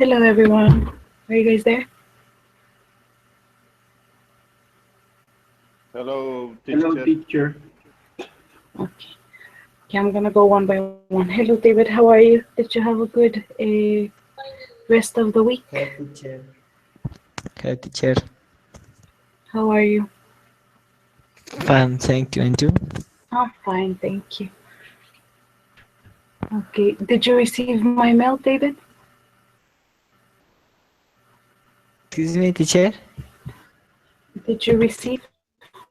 Hello, everyone. Are you guys there? Hello, Hello, teacher. teacher. Okay. Okay, I'm gonna go one by one. Hello, David. How are you? Did you have a good rest of the week? Hello, teacher. Hello, teacher. How are you? Fine, thank you. And you? I'm fine, thank you. Okay. Did you receive my mail, David? Excuse me, teacher. Did you receive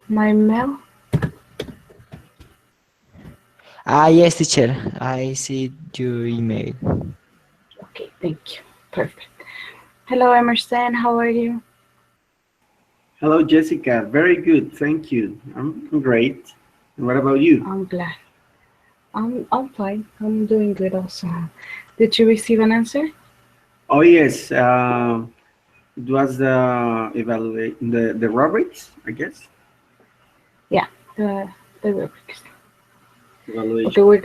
my mail? Yes, teacher. I see your email. Okay, thank you. Perfect. Hello, Emerson. How are you? Hello, Jessica. Very good. Thank you. I'm great. And what about you? I'm glad. I'm fine. I'm doing good also. Did you receive an answer? Oh, yes. It was the evaluate the rubrics, I guess. Yeah, the rubrics. Okay, Evaluation. we're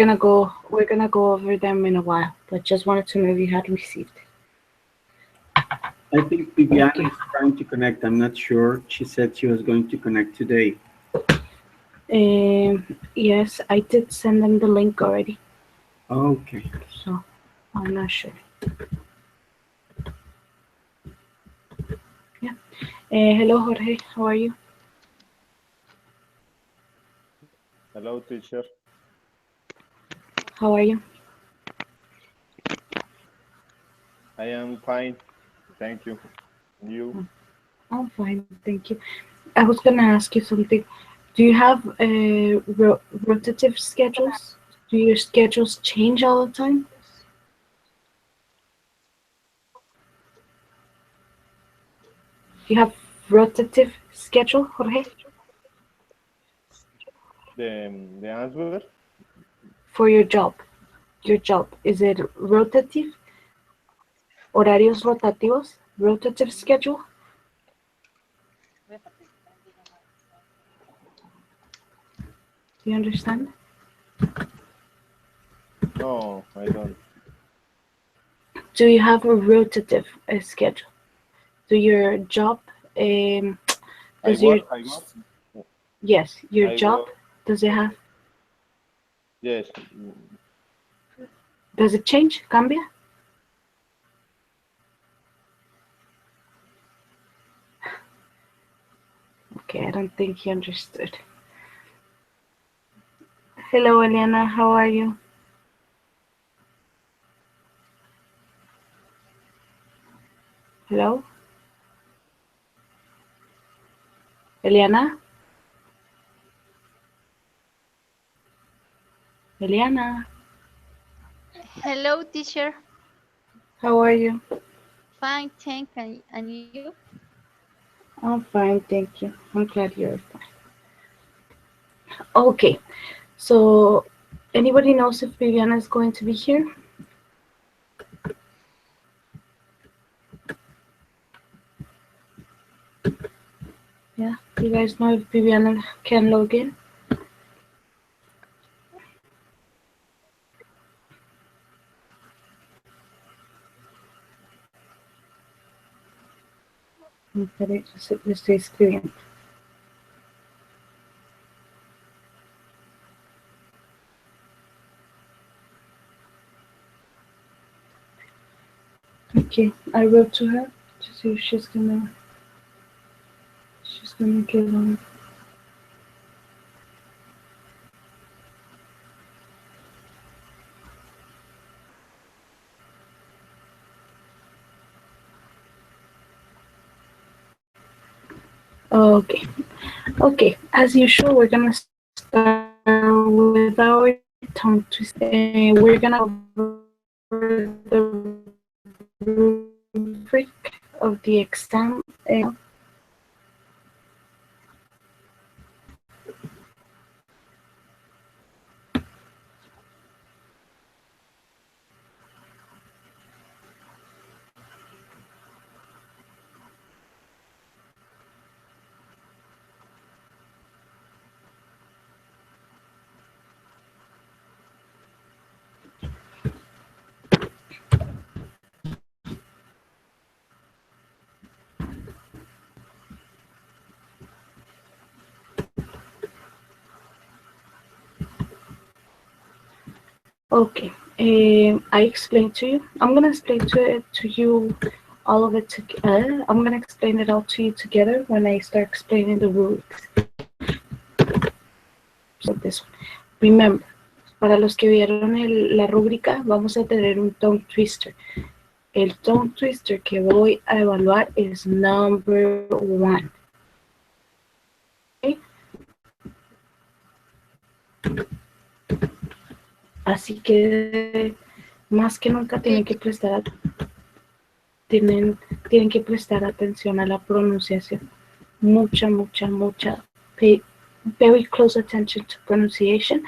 gonna go over them in a while, but just wanted to know if you had received it. I think Viviana Okay. is trying to connect. I'm not sure. She said she was going to connect today. Yes, I did send them the link already, Okay. so I'm not sure. Yeah. Hello, Jorge. How are you? Hello, teacher. How are you? I am fine. Thank you. And you? I'm fine, thank you. I was gonna ask you something. Do you have rotative schedules? Do your schedules change all the time? Do you have rotative schedule, Jorge, The answer? for your job? Your job, is it rotative? Horarios rotativos? Rotative schedule? Do you understand? No, I don't. Do you have a rotative schedule? Do your job, I does your, work. I work. yes, your I job, work. does it have, Yes. does it change? Cambia? Okay, I don't think he understood. Hello, Eliana, how are you? Hello? Eliana? Eliana, Hello, teacher. how are you? Fine, thank and you? I'm fine, thank you. I'm glad you're fine. Okay, so anybody knows if Viviana is going to be here? Yeah, you guys know if Viviana can log in? Espera, yo estoy escribiendo. Okay, I wrote to her to see if she's gonna get on. Okay, okay. As usual, we're gonna start with our tongue twister. We're gonna cover the rubric of the exam. Okay. I explained to you. I'm gonna explain to you all of it together. I'm gonna explain it all to you together when I start explaining the rubrics. So this one. Remember, para los que vieron la rúbrica, vamos a tener un tongue twister. El tongue twister que voy a evaluar es number 1. ¿Okay? Así que más que nunca tienen que prestar atención a la pronunciación. Mucha. Pay very close attention to pronunciation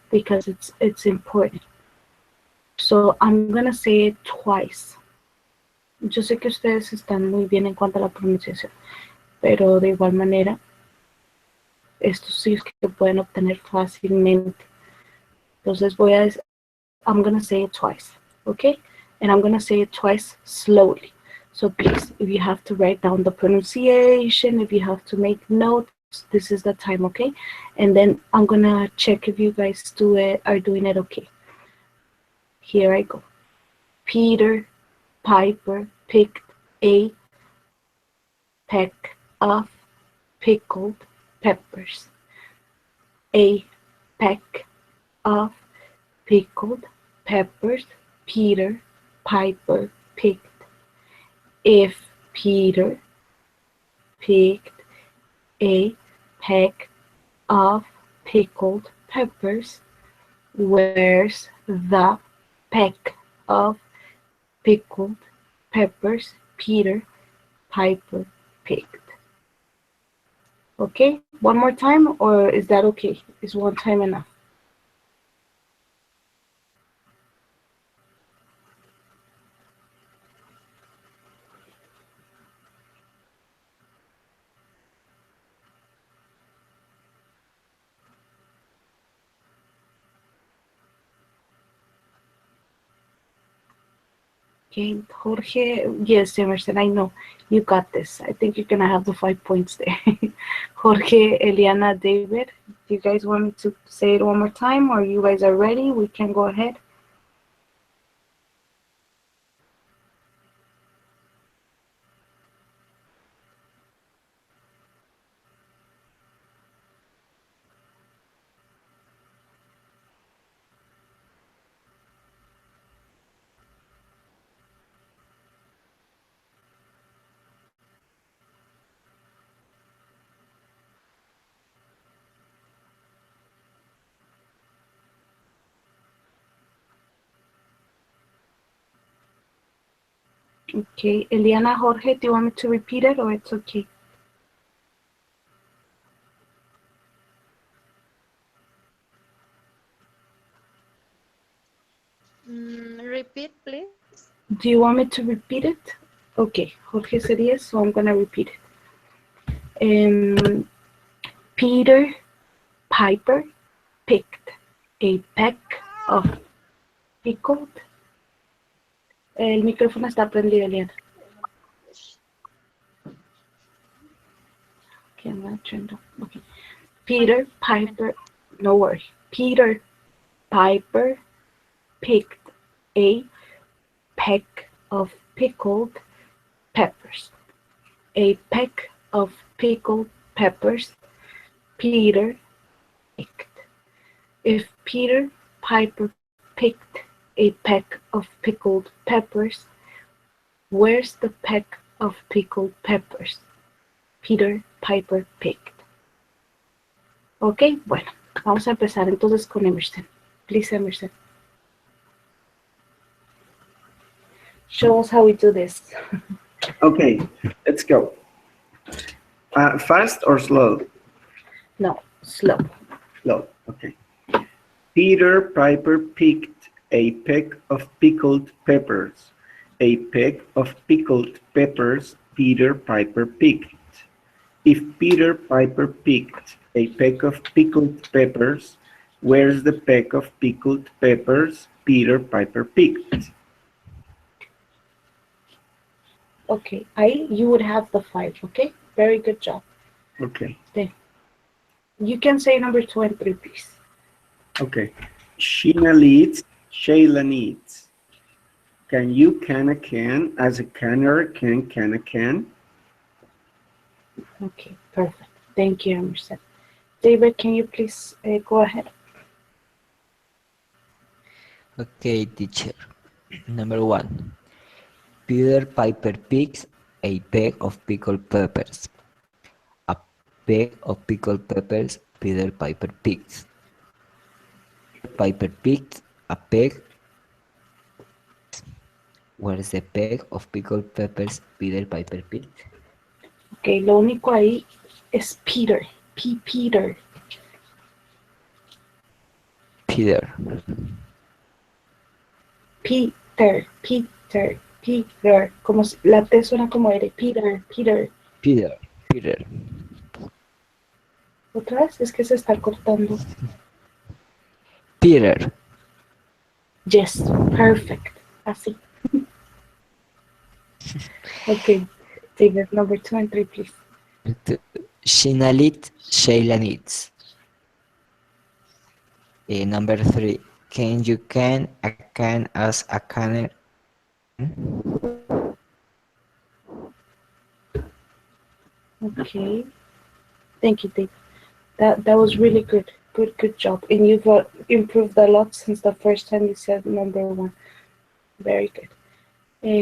because it's important. So I'm gonna say it twice. Yo sé que ustedes están muy bien en cuanto a la pronunciación, pero de igual manera, estos sí es que pueden obtener fácilmente. Entonces I'm gonna say it twice, okay? And I'm gonna say it twice slowly. So please, if you have to write down the pronunciation, if you have to make notes, this is the time, okay? And then I'm gonna check if you guys are doing it okay. Here I go. Peter Piper picked a peck of pickled peppers. A peck of pickled peppers Peter Piper picked. If Peter picked a peck of pickled peppers, where's the peck of pickled peppers Peter Piper picked? Okay, one more time, or is that okay? Is one time enough? Okay, Jorge, yes, Emerson, I know. You got this. I think you're going to have the 5 points there. Jorge, Eliana, David, do you guys want me to say it one more time, or you guys are ready? We can go ahead. Okay, Eliana, Jorge, do you want me to repeat it, or it's okay? Repeat, please. Do you want me to repeat it? Okay, Jorge said yes, so I'm going to repeat it. Peter Piper picked a peck of pickled. El micrófono está prendido, Eliana. Okay, I'm going to turn it off. Okay. Peter Piper, no worry. Peter Piper picked a peck of pickled peppers. A peck of pickled peppers Peter picked. If Peter Piper picked a peck of pickled peppers, where's the peck of pickled peppers Peter Piper picked? Ok, bueno, vamos a empezar entonces con Emerson. Please, Emerson. Show us how we do this. Okay, let's go. Fast or slow? No, slow. Slow, okay. Peter Piper picked a peck of pickled peppers. A peck of pickled peppers Peter Piper picked. If Peter Piper picked a peck of pickled peppers, where's the peck of pickled peppers Peter Piper picked? Okay, you would have the 5, okay? Very good job. Okay. Then you can say number 2 and 3, please. Okay. Sheena leads Shayla needs. Can you can a can as a canner can a can? Okay, perfect. Thank you, Emerson. David, can you please go ahead? Okay, teacher. Number 1. Peter Piper picks a bag of pickled peppers. A bag of pickled peppers Peter Piper picks. Piper picked a bag. Where is the bag of pickled peppers Peter Piper picked? Okay, lo único ahí es Peter. Peter. Peter. Peter. Como la T suena como R. Peter. Peter. Otra vez es que se está cortando. Peter. Yes, perfect. Así. Okay, David, number 2 and 3, please. Sheena needs, Shayla needs. Number 3. Can you can a can as a canner? Okay. Thank you, David. That was really good. Good job. And you've improved a lot since the first time you said number 1. Very good.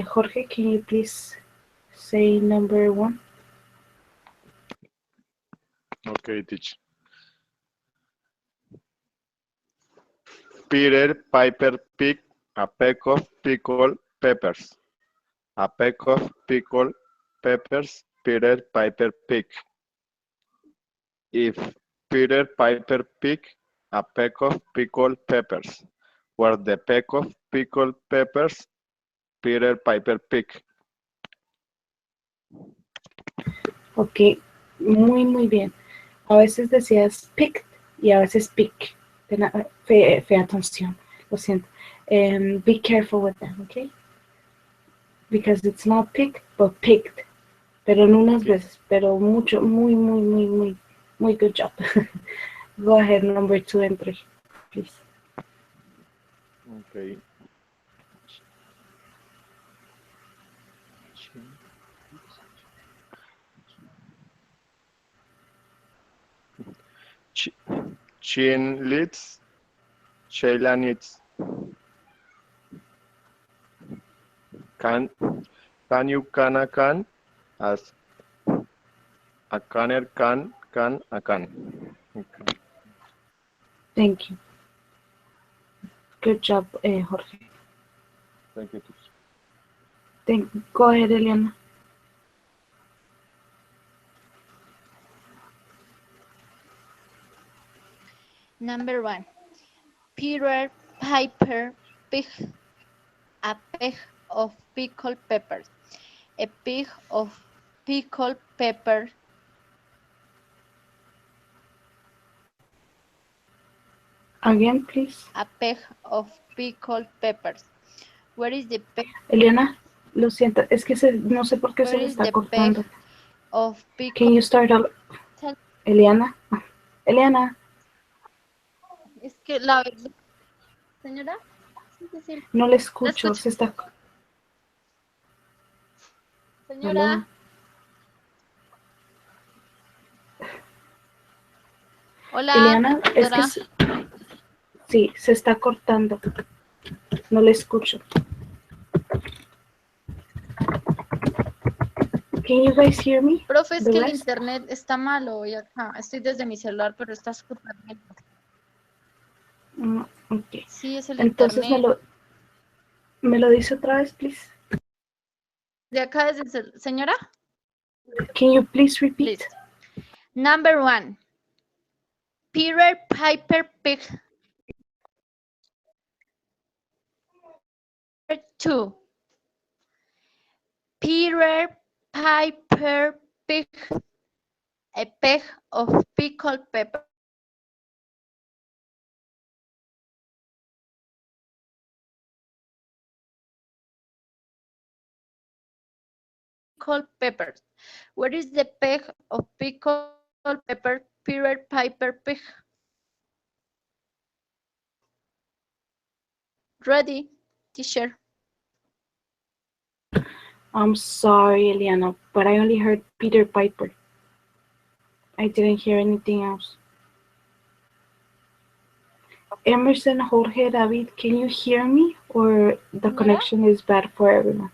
Jorge, can you please say number 1? Okay, teacher. Peter Piper picked a peck of pickled peppers. A peck of pickled peppers Peter Piper picked. If Peter Piper picked a peck of pickled peppers, were the peck of pickled peppers Peter Piper picked? Ok, muy bien. A veces decías picked y a veces pick. Fea atención, lo siento. Be careful with that, okay? Because it's not picked, but picked. Pero en unas veces, pero mucho, muy good job. Go ahead, number 2 and 3, please. Okay. Chin leads, Shayla needs. Can you can a can as a canner can a can? Okay. Thank you. Good job, Jorge. Thank you, teacher. Go ahead, Eliana. Number 1. Peter Piper picked a peck of pickled peppers. A peck of pickled peppers. Again, please. A peck of pickled peppers. Where is the peck? Eliana, lo siento, es que no sé por qué se Where le is está the cortando. peck of Can pickled? you start all? Eliana. Es que la verdad, señora, sí. No le escucho, se está. Señora. Hola. Eliana, es señora. que sí, se está cortando. No le escucho. Can you guys hear me? Profe, es The que el rest? internet está malo y acá estoy desde mi celular, pero está súper lento. Okay. Sí, es el Entonces internet. me lo dice otra vez, please. De acá desde el celular. Señora. Can you please repeat? Please. Number 1. Peter Piper picked. 2. Peter Piper picked a peck of pickled peppers. Pickled peppers. Where is the peck of pickled pepper Peter Piper picked? Ready, teacher. I'm sorry, Eliana, but I only heard Peter Piper. I didn't hear anything else. Emerson, Jorge, David, can you hear me? Or the connection is bad for everyone?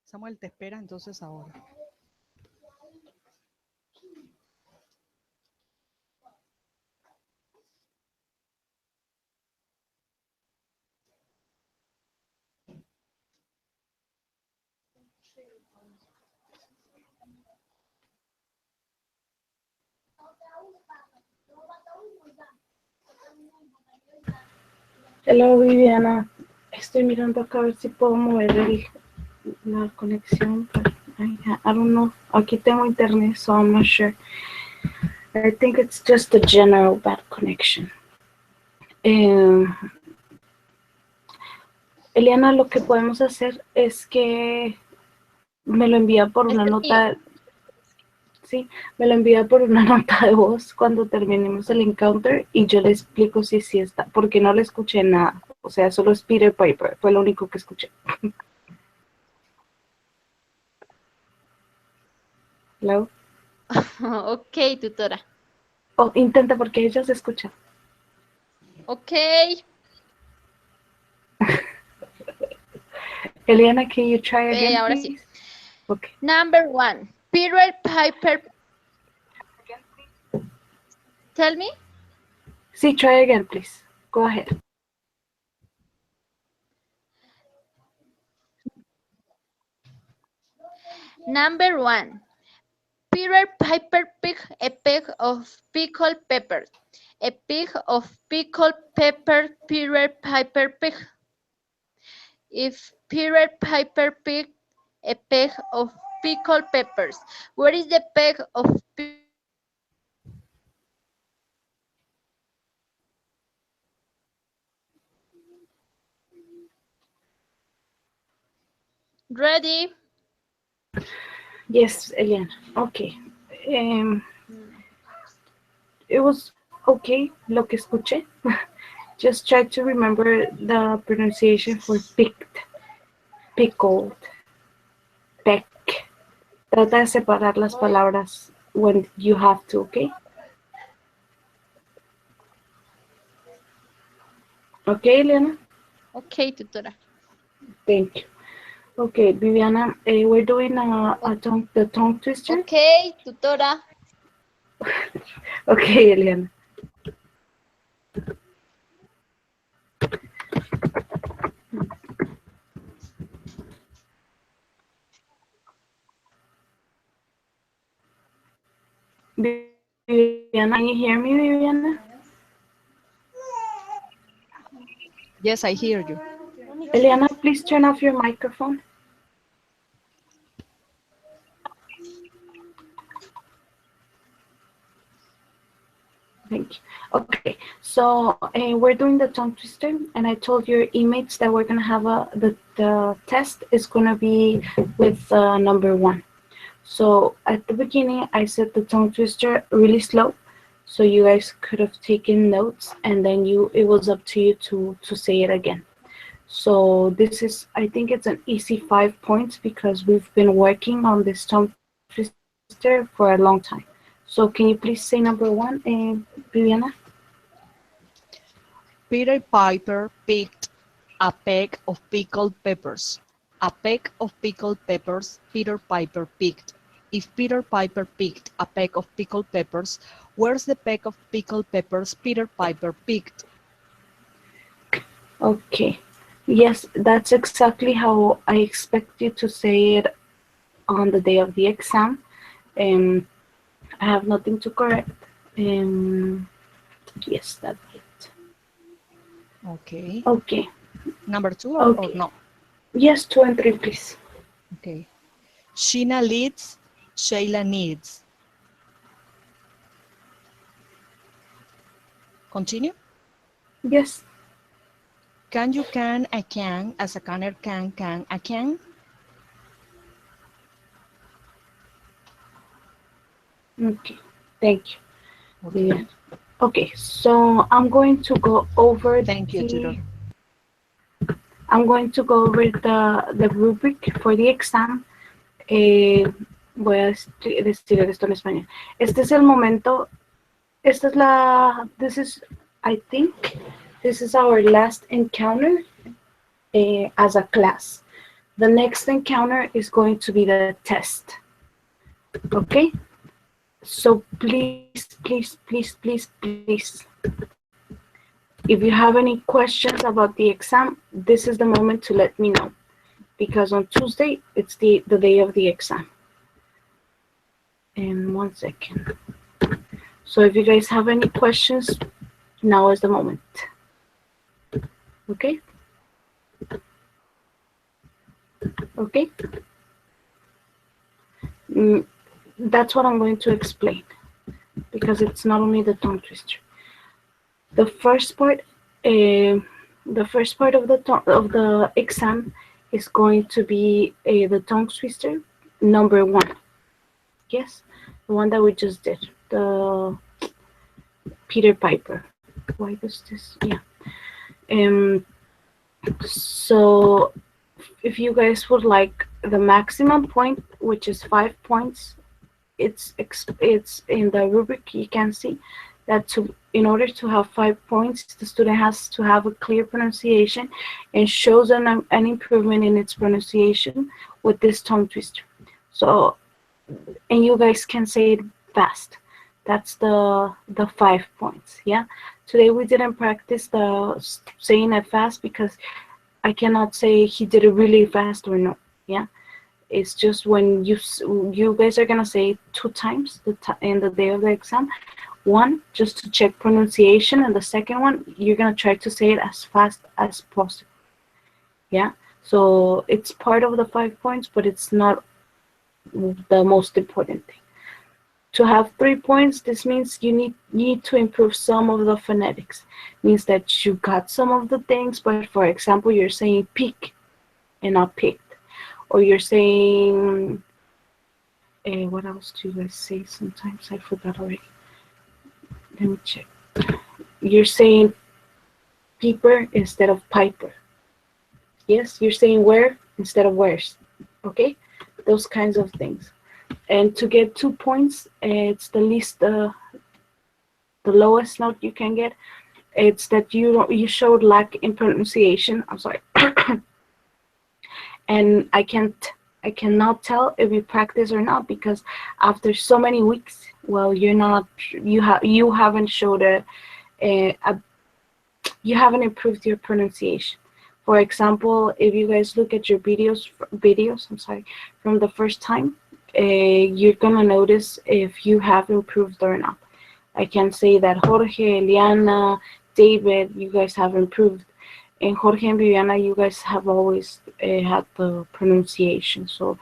Samuel te espera entonces ahora. Hello, Viviana. Estoy mirando acá a ver si puedo mover la conexión. But I don't know. Aquí tengo internet, so I'm not sure. I think it's just a general bad connection. Eliana, lo que podemos hacer es que me lo envía por una nota. Sí, me lo envía por una nota de voz cuando terminemos el encounter y yo le explico si sí está, porque no le escuché nada. O sea, solo es Peter Piper, fue lo único que escuché. Hello. Ok, tutora. Oh, intenta porque ella se escucha. Ok. Eliana, can you try again, Ahora please? sí. Okay. Number 1. Peter Piper. Tell me. Sí, try again, please. Go ahead. Number 1. Peter Piper picked a peck of pickled peppers. A peck of pickled pepper Peter Piper picked. If Peter Piper picked a peck of pickled peppers, where is the peck of Ready? Yes, Eliana. Okay. It was okay, lo que escuché. Just try to remember the pronunciation for picked, pickled, peck. Trata de separar las palabras when you have to, okay? Okay, Eliana? Okay, tutora. Thank you. Okay, Viviana, we're doing the tongue twister. Okay, tutora. Okay, Eliana. Viviana, can you hear me, Viviana? Yes, I hear you. Eliana, please turn off your microphone. Thank you. Okay, so we're doing the tongue twister, and I told your inmates that we're gonna have the test is gonna be with number 1. So at the beginning, I said the tongue twister really slow, so you guys could have taken notes, and then it was up to you to say it again. So this is, I think it's an easy 5 points because we've been working on this tongue twister for a long time. So can you please say number 1, Viviana? Peter Piper picked a peck of pickled peppers. A peck of pickled peppers Peter Piper picked. If Peter Piper picked a peck of pickled peppers, where's the peck of pickled peppers Peter Piper picked? Okay. Yes, that's exactly how I expect you to say it on the day of the exam. I have nothing to correct. Yes, that's it. Okay. Okay. Number 2 or Okay. no? Yes, 2 and 3, please. Okay. Sheena leads, Sheila needs. Continue. Yes. Can you can, I can, as a canner can, I can. Okay. Thank you. Okay. Yeah. Okay. So I'm going to go over Thank you, tutor. the rubric for the exam. Voy a decir esto en español. Este es el momento. Esta es la. This is, I think, this is our last encounter as a class. The next encounter is going to be the test. Okay? So please, please, please, please, please. If you have any questions about the exam, this is the moment to let me know. Because on Tuesday, it's the day of the exam. And 1 second. So if you guys have any questions, now is the moment. Okay? Okay? That's what I'm going to explain. Because it's not only the tongue twister. The first part of the exam is going to be the tongue twister number 1. Yes, the one that we just did, the Peter Piper. Why does this? Yeah. So if you guys would like the maximum point, which is 5 points, it's in the rubric. You can see that in order to have 5 points, the student has to have a clear pronunciation and shows an improvement in its pronunciation with this tongue twister. So, and you guys can say it fast. That's the 5 points. Yeah. Today we didn't practice the saying it fast because I cannot say he did it really fast or no. Yeah. It's just when you guys are gonna say 2 times in the day of the exam. One, just to check pronunciation, and the second one, you're gonna try to say it as fast as possible. Yeah. So it's part of the 5 points, but it's not the most important thing. To have 3 points, this means you need to improve some of the phonetics. Means that you got some of the things, but for example, you're saying peak and not picked, or you're saying what else do you guys say? Sometimes I forgot already. Let me check. You're saying peeper instead of piper. Yes, you're saying where instead of where's. Okay, those kinds of things. And to get 2 points, it's the least, the lowest note you can get. It's that you showed lack in pronunciation. I'm sorry, and I cannot tell if you practice or not because after so many weeks, well, you haven't showed you haven't improved your pronunciation. For example, if you guys look at your videos, I'm sorry, from the first time, you're gonna notice if you have improved or not. I can say that Jorge, Eliana, David, you guys have improved. And Jorge and Viviana, you guys have always had the pronunciation. So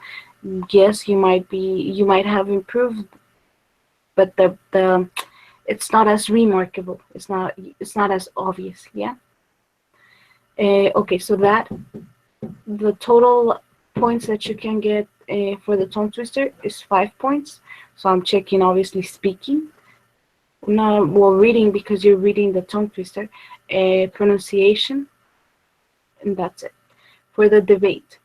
yes, you might have improved, but the it's not as remarkable. It's not as obvious. Yeah. Okay, so the total points that you can get for the tongue twister is 5 points. So I'm checking obviously speaking. Not well reading because you're reading the tongue twister, pronunciation, and that's it. For the debate,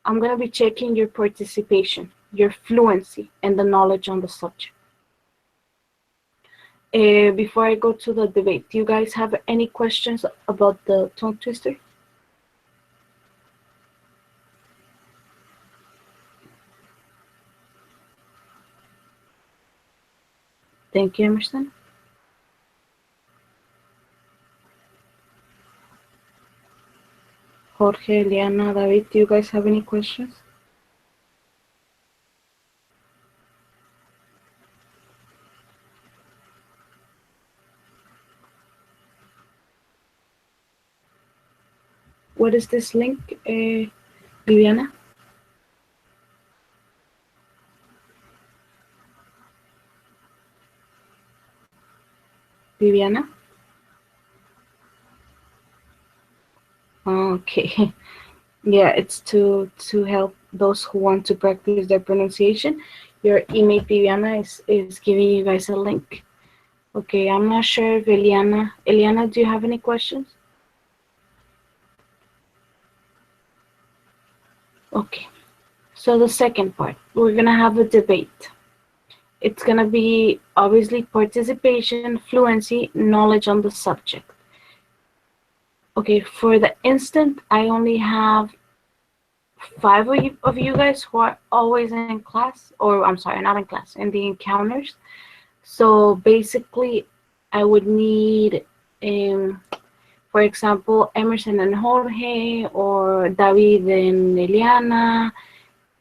I'm gonna be checking your participation, your fluency, and the knowledge on the subject. Before I go to the debate, do you guys have any questions about the tongue twister? Thank you, Emerson. Jorge, Eliana, David, do you guys have any questions? What is this link, Viviana? Viviana? Okay. Yeah, it's to help those who want to practice their pronunciation. Your email Viviana is giving you guys a link. Okay, I'm not sure if Eliana, do you have any questions? Okay, so the second part, we're gonna have a debate. It's gonna be obviously participation, fluency, knowledge on the subject. Okay, for the instant, I only have 5 of you guys who are always in class, or I'm sorry, not in class, in the encounters. So basically, I would need, for example, Emerson and Jorge, or David and Eliana,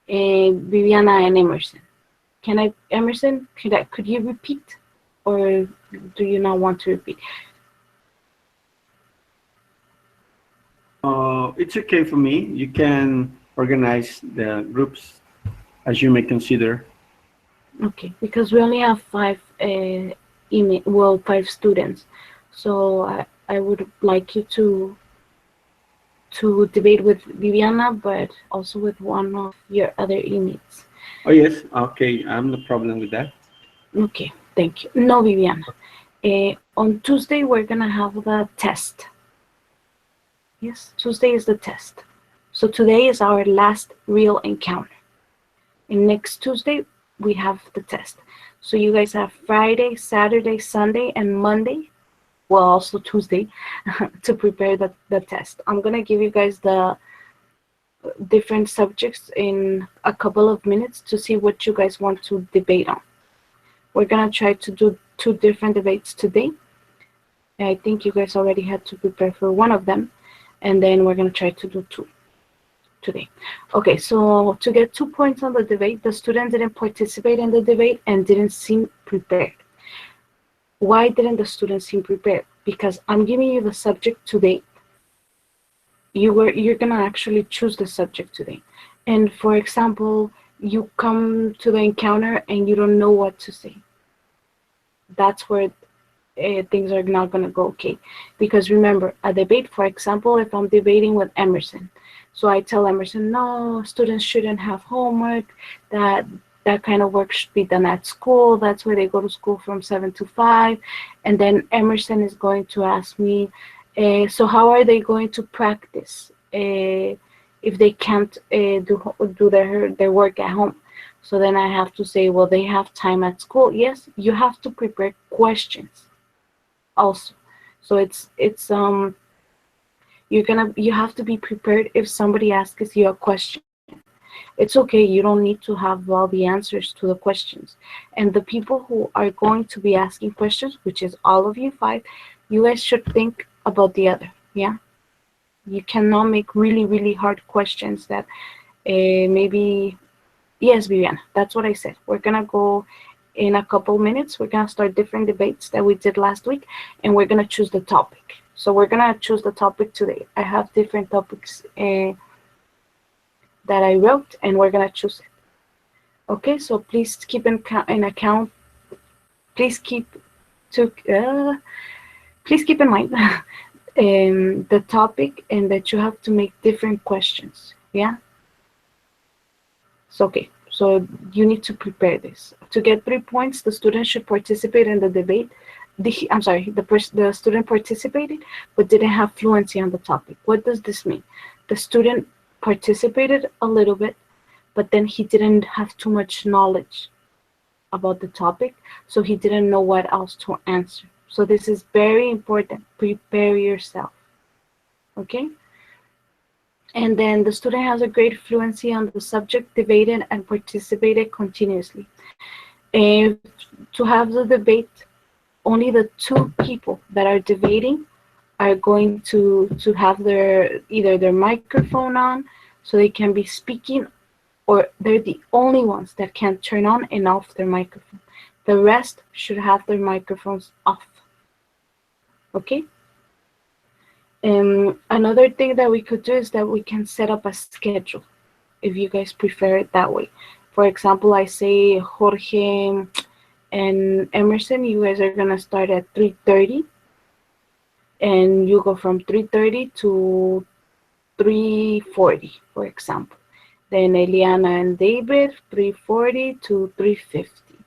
Viviana and Emerson. Emerson, could you repeat, or do you not want to repeat? It's okay for me. You can organize the groups as you may consider. Okay, because we only have 5 students, so I would like you to debate with Viviana, but also with one of your other inmates. Oh yes, okay, I'm no problem with that. Okay, thank you. No, Viviana. On Tuesday, we're gonna have the test. Yes, Tuesday is the test. So today is our last real encounter. And next Tuesday, we have the test. So you guys have Friday, Saturday, Sunday, and Monday, well, also Tuesday, to prepare the test. I'm gonna give you guys the different subjects in a couple of minutes to see what you guys want to debate on. We're gonna try to do 2 different debates today. I think you guys already had to prepare for one of them, and then we're gonna try to do 2 today. Okay, so to get 2 points on the debate, the student didn't participate in the debate and didn't seem prepared. Why didn't the student seem prepared? Because I'm giving you the subject today. You're gonna actually choose the subject today. And for example, you come to the encounter and you don't know what to say. That's where things are not gonna go okay. Because remember, a debate, for example, if I'm debating with Emerson, so I tell Emerson, no, students shouldn't have homework, that kind of work should be done at school. That's where they go to school from 7 to 5. And then Emerson is going to ask me, so how are they going to practice if they can't do their work at home? So then I have to say, well, they have time at school. Yes, you have to prepare questions also. So you have to be prepared if somebody asks you a question. It's okay, you don't need to have all the answers to the questions. And the people who are going to be asking questions, which is all of you 5, you guys should think about the other, yeah? You cannot make really, really hard questions that maybe, yes, Viviana, that's what I said. We're gonna go in a couple minutes, we're gonna start different debates that we did last week, and we're gonna choose the topic. So we're gonna choose the topic today. I have different topics that I wrote, and we're gonna choose it. Okay, so please keep in account. Please keep in mind the topic, and that you have to make different questions. Yeah. So okay, so you need to prepare this. To get 3 points, the student should participate in the debate. The student participated but didn't have fluency on the topic. What does this mean? The student participated a little bit, but then he didn't have too much knowledge about the topic, so he didn't know what else to answer. So this is very important. Prepare yourself. Okay? And then the student has a great fluency on the subject, debated and participated continuously. And to have the debate, only the 2 people that are debating are going to have either their microphone on so they can be speaking, or they're the only ones that can turn on and off their microphone. The rest should have their microphones off. Okay? Another thing that we could do is that we can set up a schedule if you guys prefer it that way. For example, I say, Jorge, And Emerson, you guys are gonna start at 3:30, and you go from 3:30 to 3:40, for example. Then Eliana and David, 3:40 to 3:50,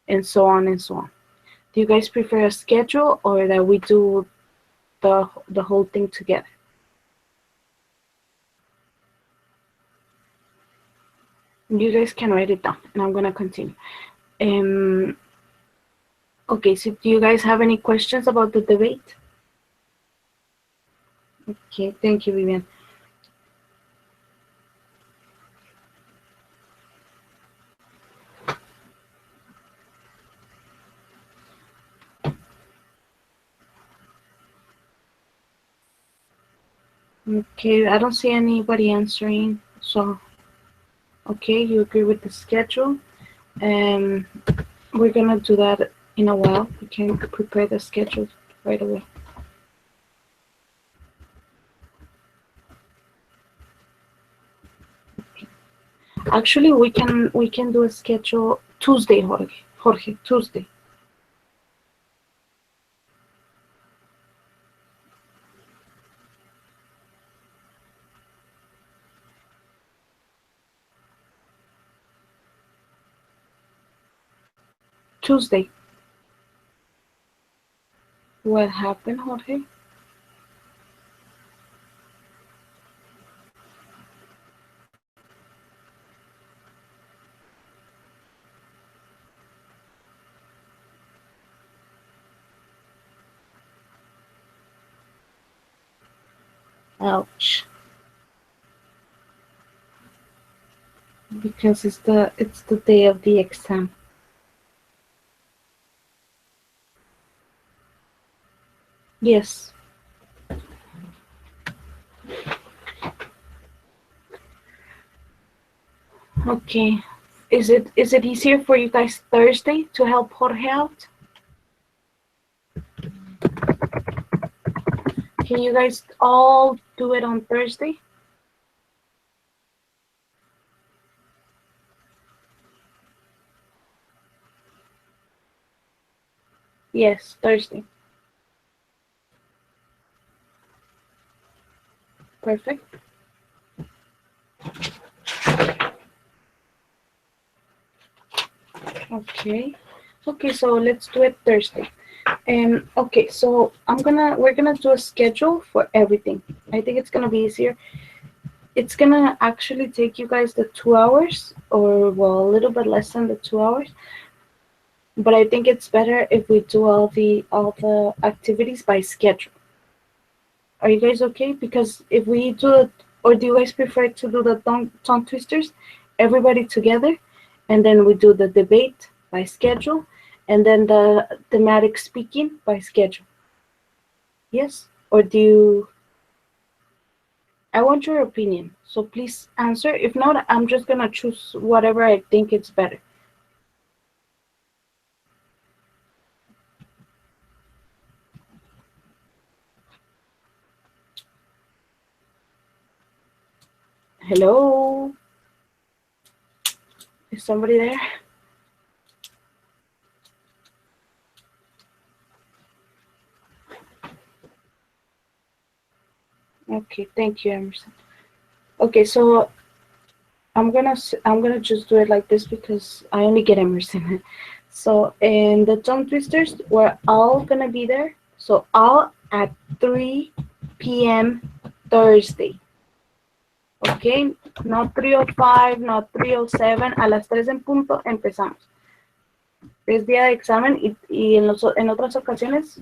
and so on and so on. Do you guys prefer a schedule or that we do the whole thing together? You guys can write it down, and I'm gonna continue. Okay, so do you guys have any questions about the debate? Okay, thank you, Vivian. Okay, I don't see anybody answering, so okay, you agree with the schedule. We're gonna do that in a while. We can prepare the schedule right away. Actually, we can do a schedule Tuesday, Jorge, Tuesday. Tuesday. What happened, Jorge? Ouch. Because it's the day of the exam. Yes. Okay. Is it easier for you guys Thursday to help Jorge out? Can you guys all do it on Thursday? Yes, Thursday. Perfect. Okay. Okay, so let's do it Thursday. Okay, so we're gonna do a schedule for everything. I think it's gonna be easier. It's gonna actually take you guys the 2 hours, or well, a little bit less than the 2 hours. But I think it's better if we do all the activities by schedule. Are you guys okay? Because if we do it, or do you guys prefer to do the tongue twisters, everybody together, and then we do the debate by schedule, and then the thematic speaking by schedule? Yes? Or do you? I want your opinion, so please answer. If not, I'm just gonna choose whatever I think it's better. Hello? Is somebody there? Okay, thank you, Emerson. Okay, so I'm gonna just do it like this because I only get Emerson. So in the tongue twisters, we're all gonna be there. So all at 3 p.m. Thursday. Okay, not 3:05, not 3:07. A las 3 en punto empezamos. Es día de examen y en otras ocasiones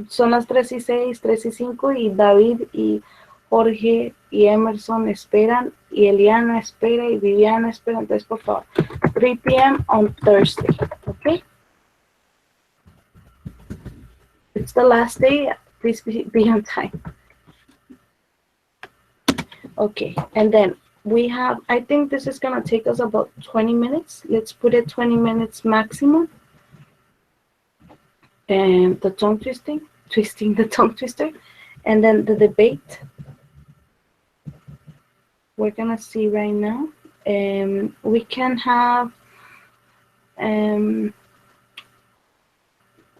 son las 3:06, 3:05 y David y Jorge y Emerson esperan y Eliana espera y Viviana espera. Entonces, por favor, 3 p.m. on Thursday, okay? It's the last day. Please be on time. Okay, and then we have, I think this is going to take us about 20 minutes. Let's put it 20 minutes maximum. And the tongue twisting the tongue twister, and then the debate. We're gonna see right now. We can have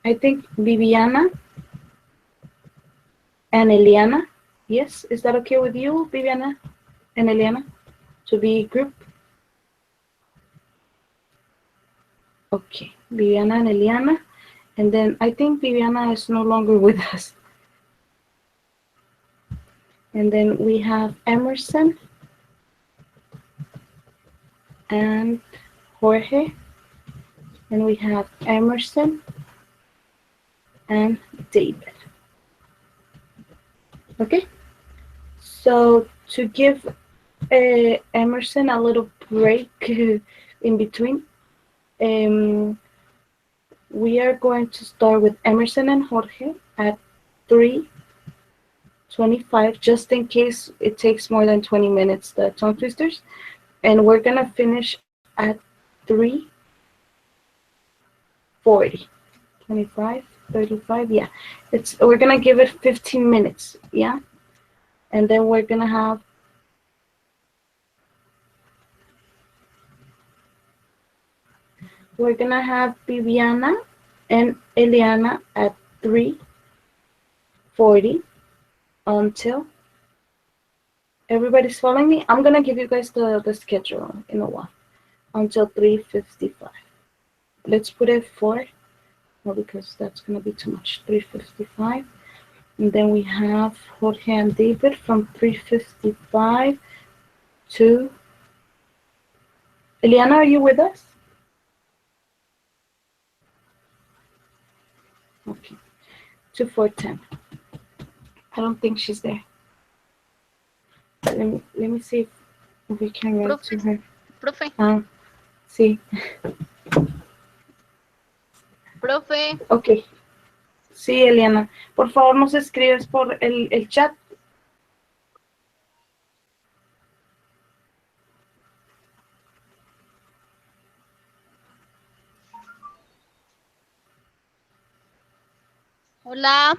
I think Viviana and Eliana. Yes, is that okay with you, Viviana and Eliana, to be group? Okay, Viviana and Eliana. And then I think Viviana is no longer with us. And then we have Emerson and Jorge. And we have Emerson and David. Okay, so to give Emerson a little break in between, we are going to start with Emerson and Jorge at 3:25, just in case it takes more than 20 minutes, the tongue twisters. And we're going to finish at 3:40. 25, 35, yeah. We're going to give it 15 minutes, yeah? And then we're going to have Viviana and Eliana at 3:40 until everybody's following me. I'm gonna give you guys the schedule in a while until 3:55. Let's put it 4, no, because that's gonna be too much. 3:55, and then we have Jorge and David from 3:55 to Eliana. Are you with us? Okay, to 4:10. I don't think she's there. Let me see if we can write to her. Profe. Sí. Profe. Ok. Sí, Eliana. Por favor, nos escribes por el chat. Hola.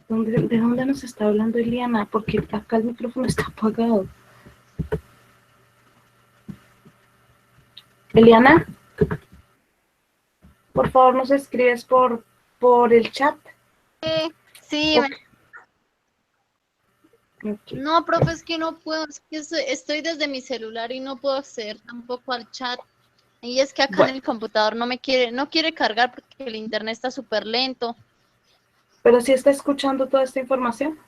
¿De dónde nos está hablando Eliana? Porque acá el micrófono está apagado. Eliana, por favor, nos escribes por el chat. Sí. Okay. No, profe, es que no puedo. Es que estoy desde mi celular y no puedo acceder tampoco al chat. Y es que acá en el computador no quiere cargar porque el internet está súper lento. Pero sí está escuchando toda esta información.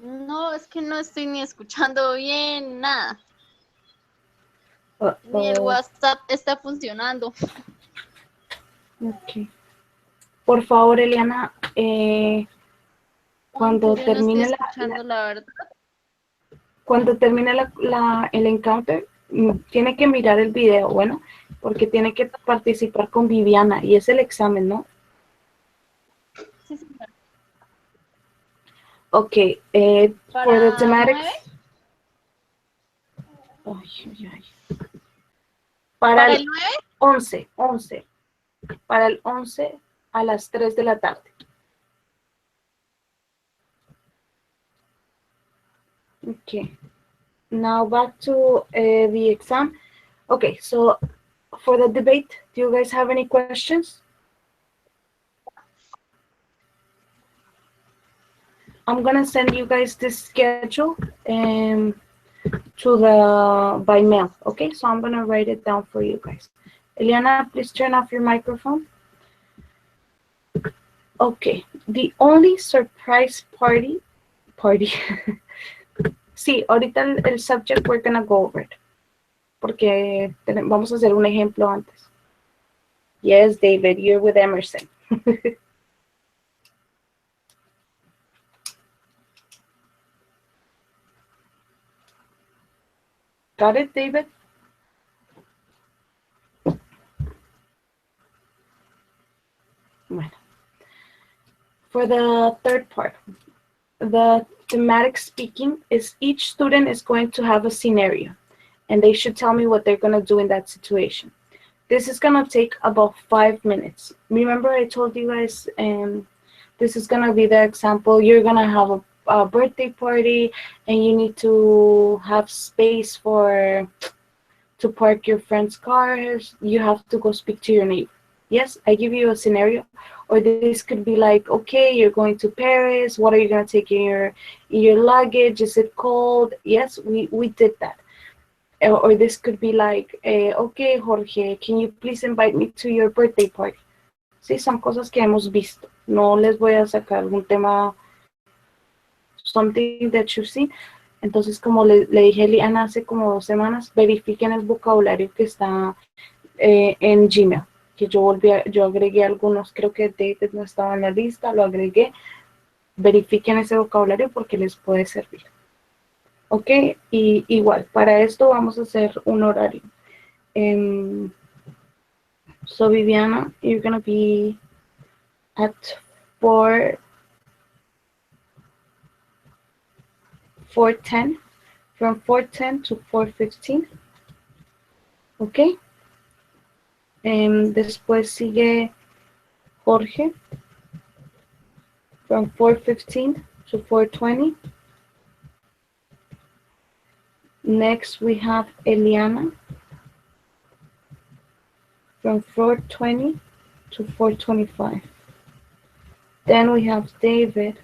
No, es que no estoy ni escuchando bien nada. Ni el WhatsApp está funcionando. Ok. Por favor, Eliana, cuando termine cuando termine el encounter, tiene que mirar el video, bueno, porque tiene que participar con Viviana y es el examen, ¿no? Sí, señora. Ok, for the thematics. Para el 9? 11. Para el 11 a las 3 de la tarde. Okay. Now back to the exam. Okay, so for the debate, do you guys have any questions? I'm gonna send you guys this schedule by mail. Okay, so I'm gonna write it down for you guys. Eliana, please turn off your microphone. Okay, the only surprise party. Sí, ahorita el subject we're gonna go over it. Porque vamos a hacer un ejemplo antes. Yes, David, you're with Emerson. Got it, David? Bueno. For the third part, the thematic speaking is each student is going to have a scenario and they should tell me what they're going to do in that situation. This is going to take about 5 minutes. Remember I told you guys this is going to be the example. You're going to have a birthday party and you need to have space to park your friend's cars, you have to go speak to your neighbor. Yes, I give you a scenario. Or this could be like, okay, you're going to Paris. What are you gonna take in your luggage? Is it cold? Yes, we did that. Or this could be like, okay, Jorge, can you please invite me to your birthday party? Sí, son cosas que hemos visto. No les voy a sacar un tema, something that you've seen. Entonces, como le dije a Liana hace como 2 semanas, verifiquen el vocabulario que está en Gmail. Que yo agregué algunos, creo que David no estaba en la lista, lo agregué. Verifiquen ese vocabulario porque les puede servir. Ok, y igual, para esto vamos a hacer un horario. So Viviana, you're gonna be at 4:10, from 4:10 to 4:15. Ok. Después sigue Jorge, from 4:15 to 4:20. Next we have Eliana, from 4:20 to 4:25. Then we have David,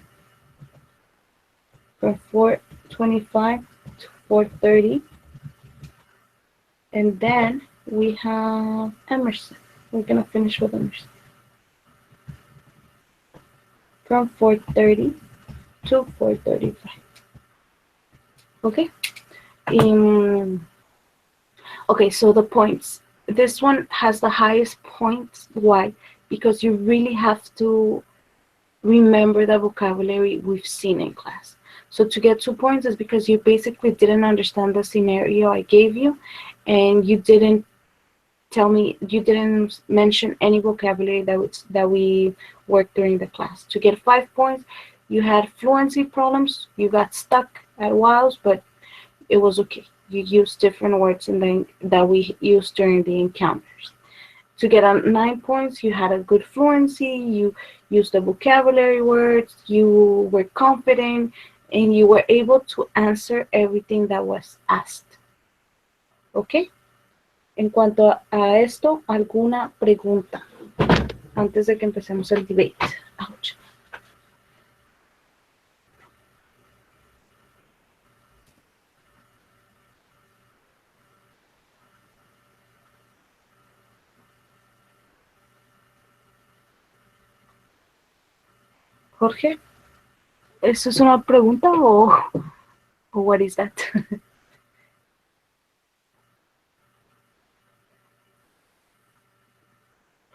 from 4:25 to 4:30. And then we have Emerson. We're gonna finish with Emerson. From 4:30 to 4:35. Okay? Okay, so the points. This one has the highest points. Why? Because you really have to remember the vocabulary we've seen in class. So to get 2 points is because you basically didn't understand the scenario I gave you, and you didn't you didn't mention any vocabulary that we worked during the class. To get 5 points, you had fluency problems, you got stuck at whiles, but it was okay. You used different words that we used during the encounters. To get 9 points, you had a good fluency, you used the vocabulary words, you were confident, and you were able to answer everything that was asked. Okay? En cuanto a esto, ¿alguna pregunta antes de que empecemos el debate? Ouch. Jorge, ¿eso es una pregunta o what is that?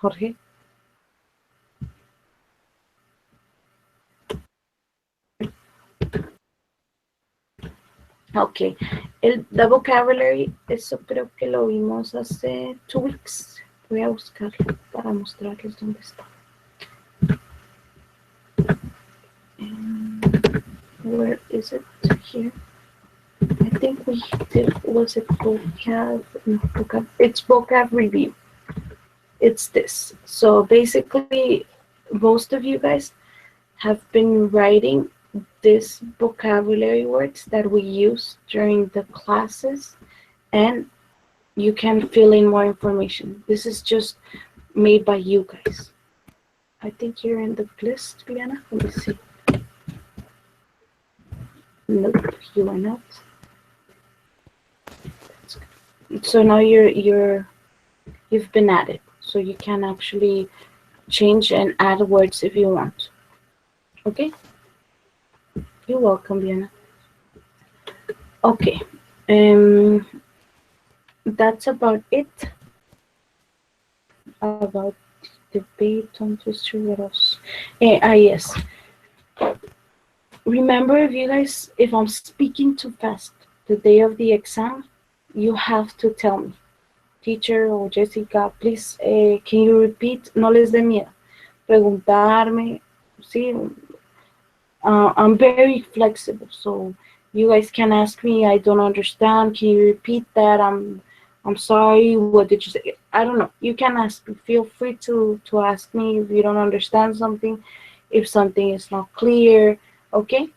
Jorge. Ok, the vocabulary, eso creo que lo vimos hace 2 weeks. Voy a buscarlo para mostrarles dónde está. Where is it? Here. I think we did, was it vocab? No, vocab. It's vocab review. It's this. So basically, most of you guys have been writing these vocabulary words that we use during the classes, and you can fill in more information. This is just made by you guys. I think you're in the list, Liana. Let me see. Nope, you are not. So now you've been added, so you can actually change and add words if you want. Okay? You're welcome, Diana. Okay, that's about it. About debate on history, what else? Yes. Remember, if I'm speaking too fast the day of the exam, you have to tell me. Teacher or Jessica, please, can you repeat? No les dé miedo. Preguntarme, sí. I'm very flexible, so you guys can ask me, I don't understand, can you repeat that? I'm sorry, what did you say? I don't know. You can ask me. Feel free to ask me if you don't understand something, if something is not clear, okay?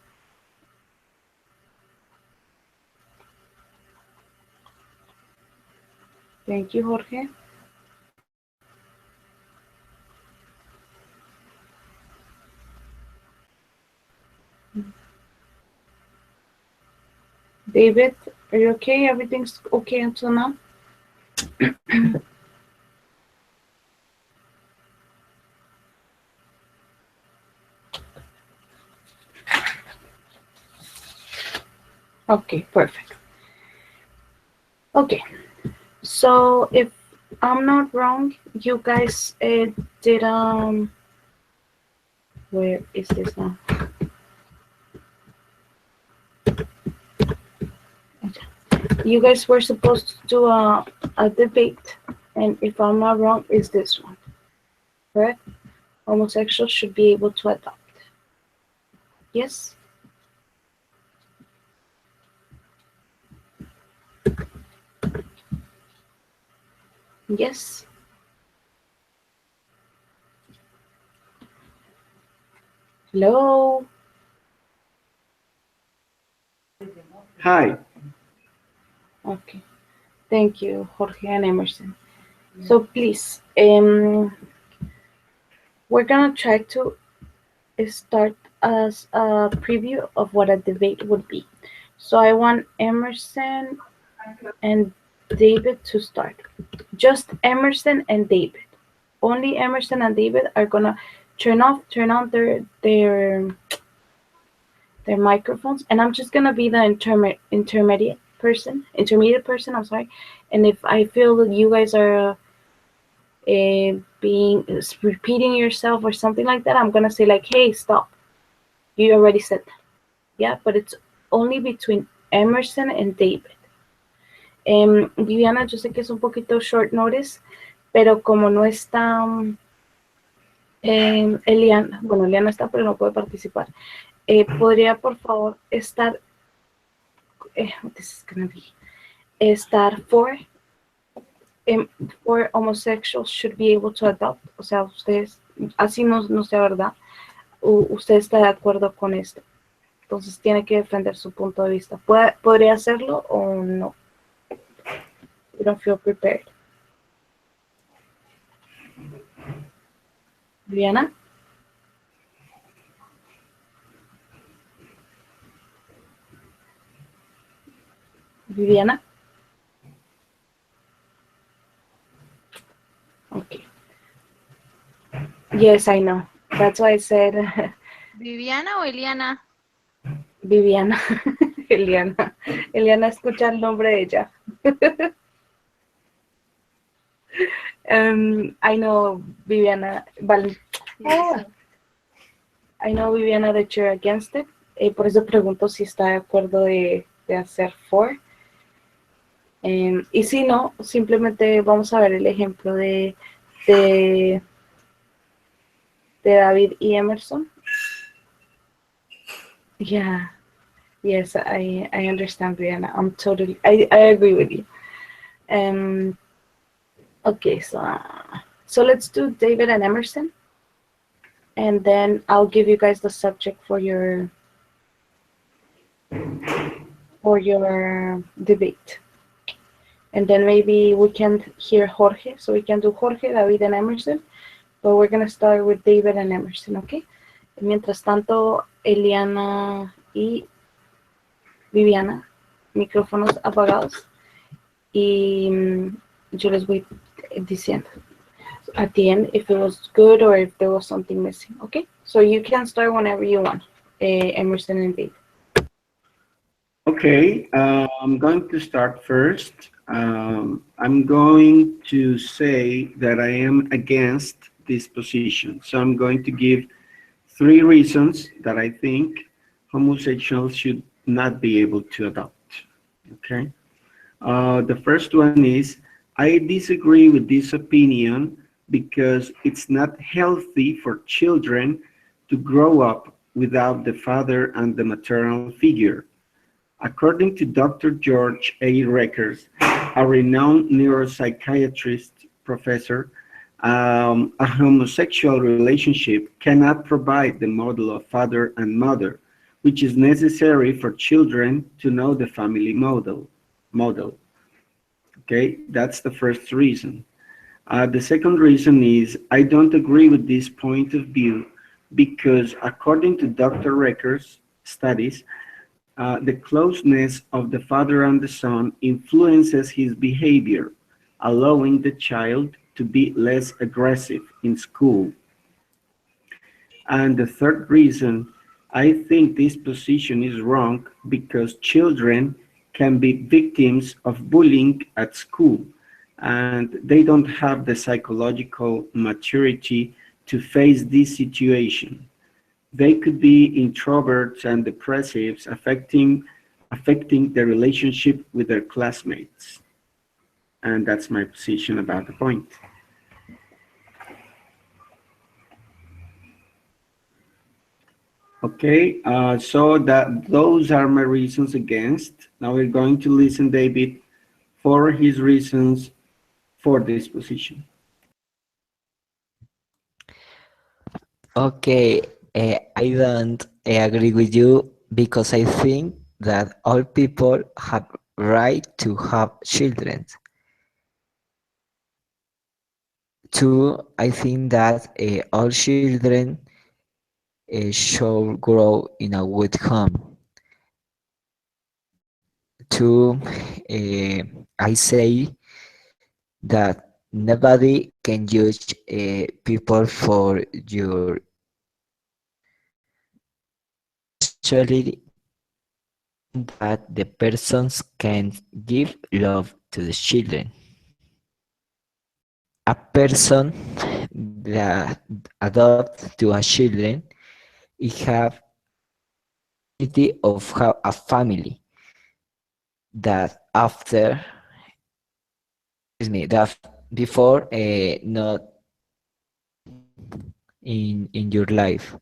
Thank you, Jorge. David, are you okay? Everything's okay until now? Okay, perfect. Okay, so if I'm not wrong, you guys did where is this now? You guys were supposed to do a debate, and if I'm not wrong, is this one, correct? Homosexuals should be able to adopt. Yes? Yes? Hello? Hi. Okay. Thank you, Jorge and Emerson. So please, we're gonna try to start as a preview of what a debate would be. So I want Emerson and David to start. Just Emerson and David. Only Emerson and David are gonna turn on their microphones, and I'm just gonna be the intermediate person. I'm sorry, and if I feel that you guys are being repeating yourself or something like that, I'm gonna say like, "Hey, stop! You already said that." Yeah, but it's only between Emerson and David. Viviana, yo sé que es un poquito short notice, pero como no está Eliana, bueno, Eliana está, pero no puede participar. ¿Podría, por favor, estar, this is gonna be, estar for homosexuals should be able to adopt? O sea, ustedes, así no sea verdad, usted está de acuerdo con esto. Entonces tiene que defender su punto de vista. ¿Podría hacerlo o no? You don't feel prepared. Viviana? Viviana? Okay. Yes, I know. That's why I said ¿Viviana o Eliana? Viviana. Eliana. Eliana escucha el nombre de ella. I know, Viviana. I know, Viviana, that you're against it. Por eso pregunto si está de acuerdo de hacer for. Y si no, simplemente vamos a ver el ejemplo de David y Emerson. Yeah. Yes, I understand, Brianna. I agree with you. Okay, so let's do David and Emerson, and then I'll give you guys the subject for your debate, and then maybe we can hear Jorge. So we can do Jorge, David, and Emerson, but we're gonna start with David and Emerson, okay? Mientras tanto, Eliana y Viviana, micrófonos apagados, y yo les voy diciendo at the end if it was good or if there was something missing, okay? So you can start whenever you want, Emerson and David. Okay, I'm going to start first. I'm going to say that I am against this position. So I'm going to give 3 reasons that I think homosexuals should not be able to adopt. Okay. The first one is I disagree with this opinion because it's not healthy for children to grow up without the father and the maternal figure. According to Dr. George A. Reckers, a renowned neuropsychiatrist professor, a homosexual relationship cannot provide the model of father and mother, which is necessary for children to know the family model. Okay. Okay, that's the first reason. The second reason is I don't agree with this point of view because according to Dr. Recker's studies, the closeness of the father and the son influences his behavior, allowing the child to be less aggressive in school. And the third reason, I think this position is wrong because children can be victims of bullying at school and they don't have the psychological maturity to face this situation. They could be introverts and depressives, affecting their relationship with their classmates. And that's my position about the point. Okay, so those are my reasons against. Now we're going to listen David for his reasons for this position. Okay, I don't agree with you because I think that all people have right to have children. Two, I think that all children should grow in a good home. Two, I say that nobody can judge people for your sexuality, but the persons can give love to the children. A person that adopt to a children, it have ability of have a family that after, excuse me, that before not in your life.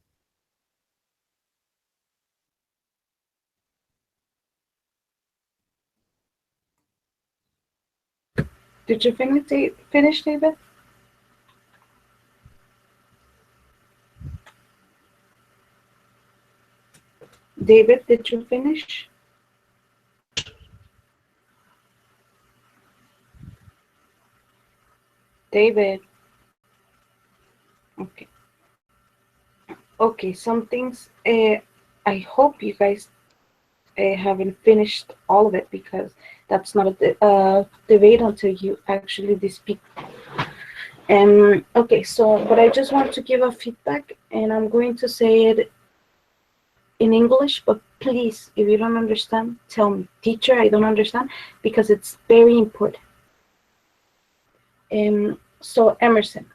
Did you finish, David? David, did you finish? David. Okay. Okay, some things I hope you guys haven't finished all of it because that's not a debate until you actually speak. Okay, so but I just want to give a feedback and I'm going to say it in English, but please, if you don't understand, tell me. Teacher, I don't understand because it's very important. So Emerson,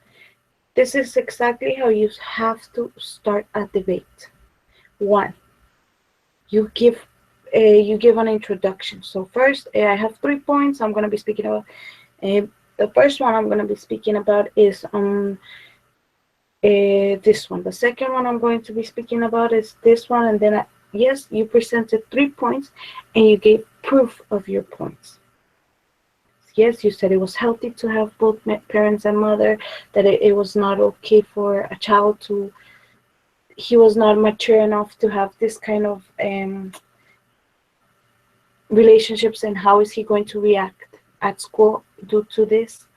this is exactly how you have to start a debate. One, you give an introduction. So first, I have 3 points I'm going to be speaking about. The first one I'm going to be speaking about is this one. The second one I'm going to be speaking about is this one, and then yes, you presented 3 points and you gave proof of your points. Yes, you said it was healthy to have both parents and mother, that it was not okay for a child to, he was not mature enough to have this kind of relationships, and how is he going to react at school due to this.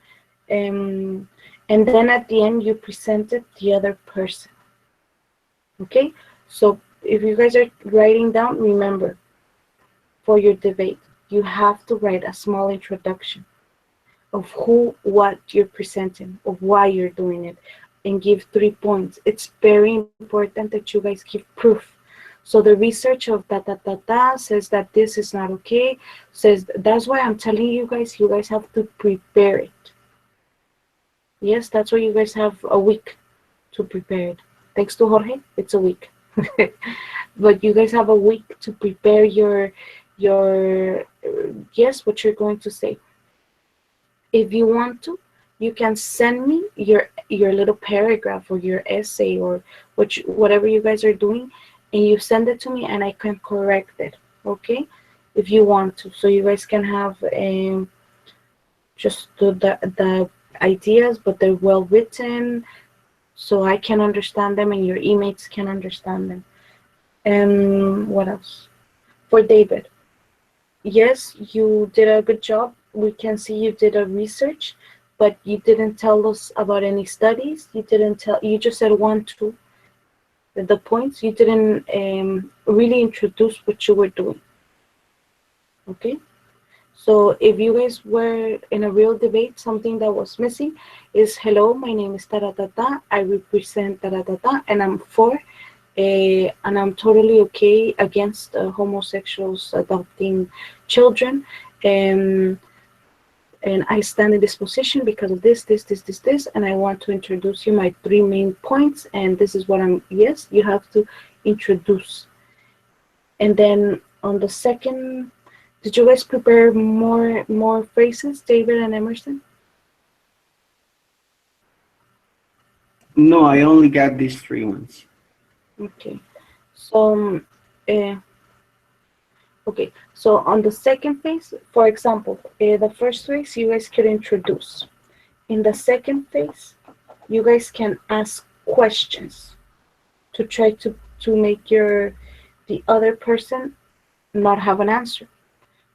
And then at the end, you presented the other person. Okay, so if you guys are writing down, remember, for your debate, you have to write a small introduction of who, what you're presenting, of why you're doing it, and give 3 points. It's very important that you guys give proof. So the research of says that this is not okay, says that's why I'm telling you guys have to prepare it. Yes, that's why you guys have a week to prepare it. Thanks to Jorge, it's a week. But you guys have a week to prepare your yes, what you're going to say. If you want to, you can send me your little paragraph or your essay or whatever you guys are doing, and you send it to me and I can correct it, okay? If you want to, so you guys can have just the ideas, but they're well written, so I can understand them and your emates can understand them. And what else? For David, yes, you did a good job we can see you did a research, but you didn't tell us about any studies. You didn't tell. You just said one, two, the points. You didn't really introduce what you were doing. Okay. So if you guys were in a real debate, something that was missing is, hello, my name is Taratata, I represent Taratata, and I'm for, and I'm totally okay against homosexuals adopting children, and I stand in this position because of this, and I want to introduce you my three main points, and this is what I'm, yes, you have to introduce. And then on the second, did you guys prepare more phrases, David and Emerson? No, I only got these three ones. Okay. So, okay. So on the second phase, for example, the first phase you guys could introduce. In the second phase, you guys can ask questions to try to make the other person not have an answer.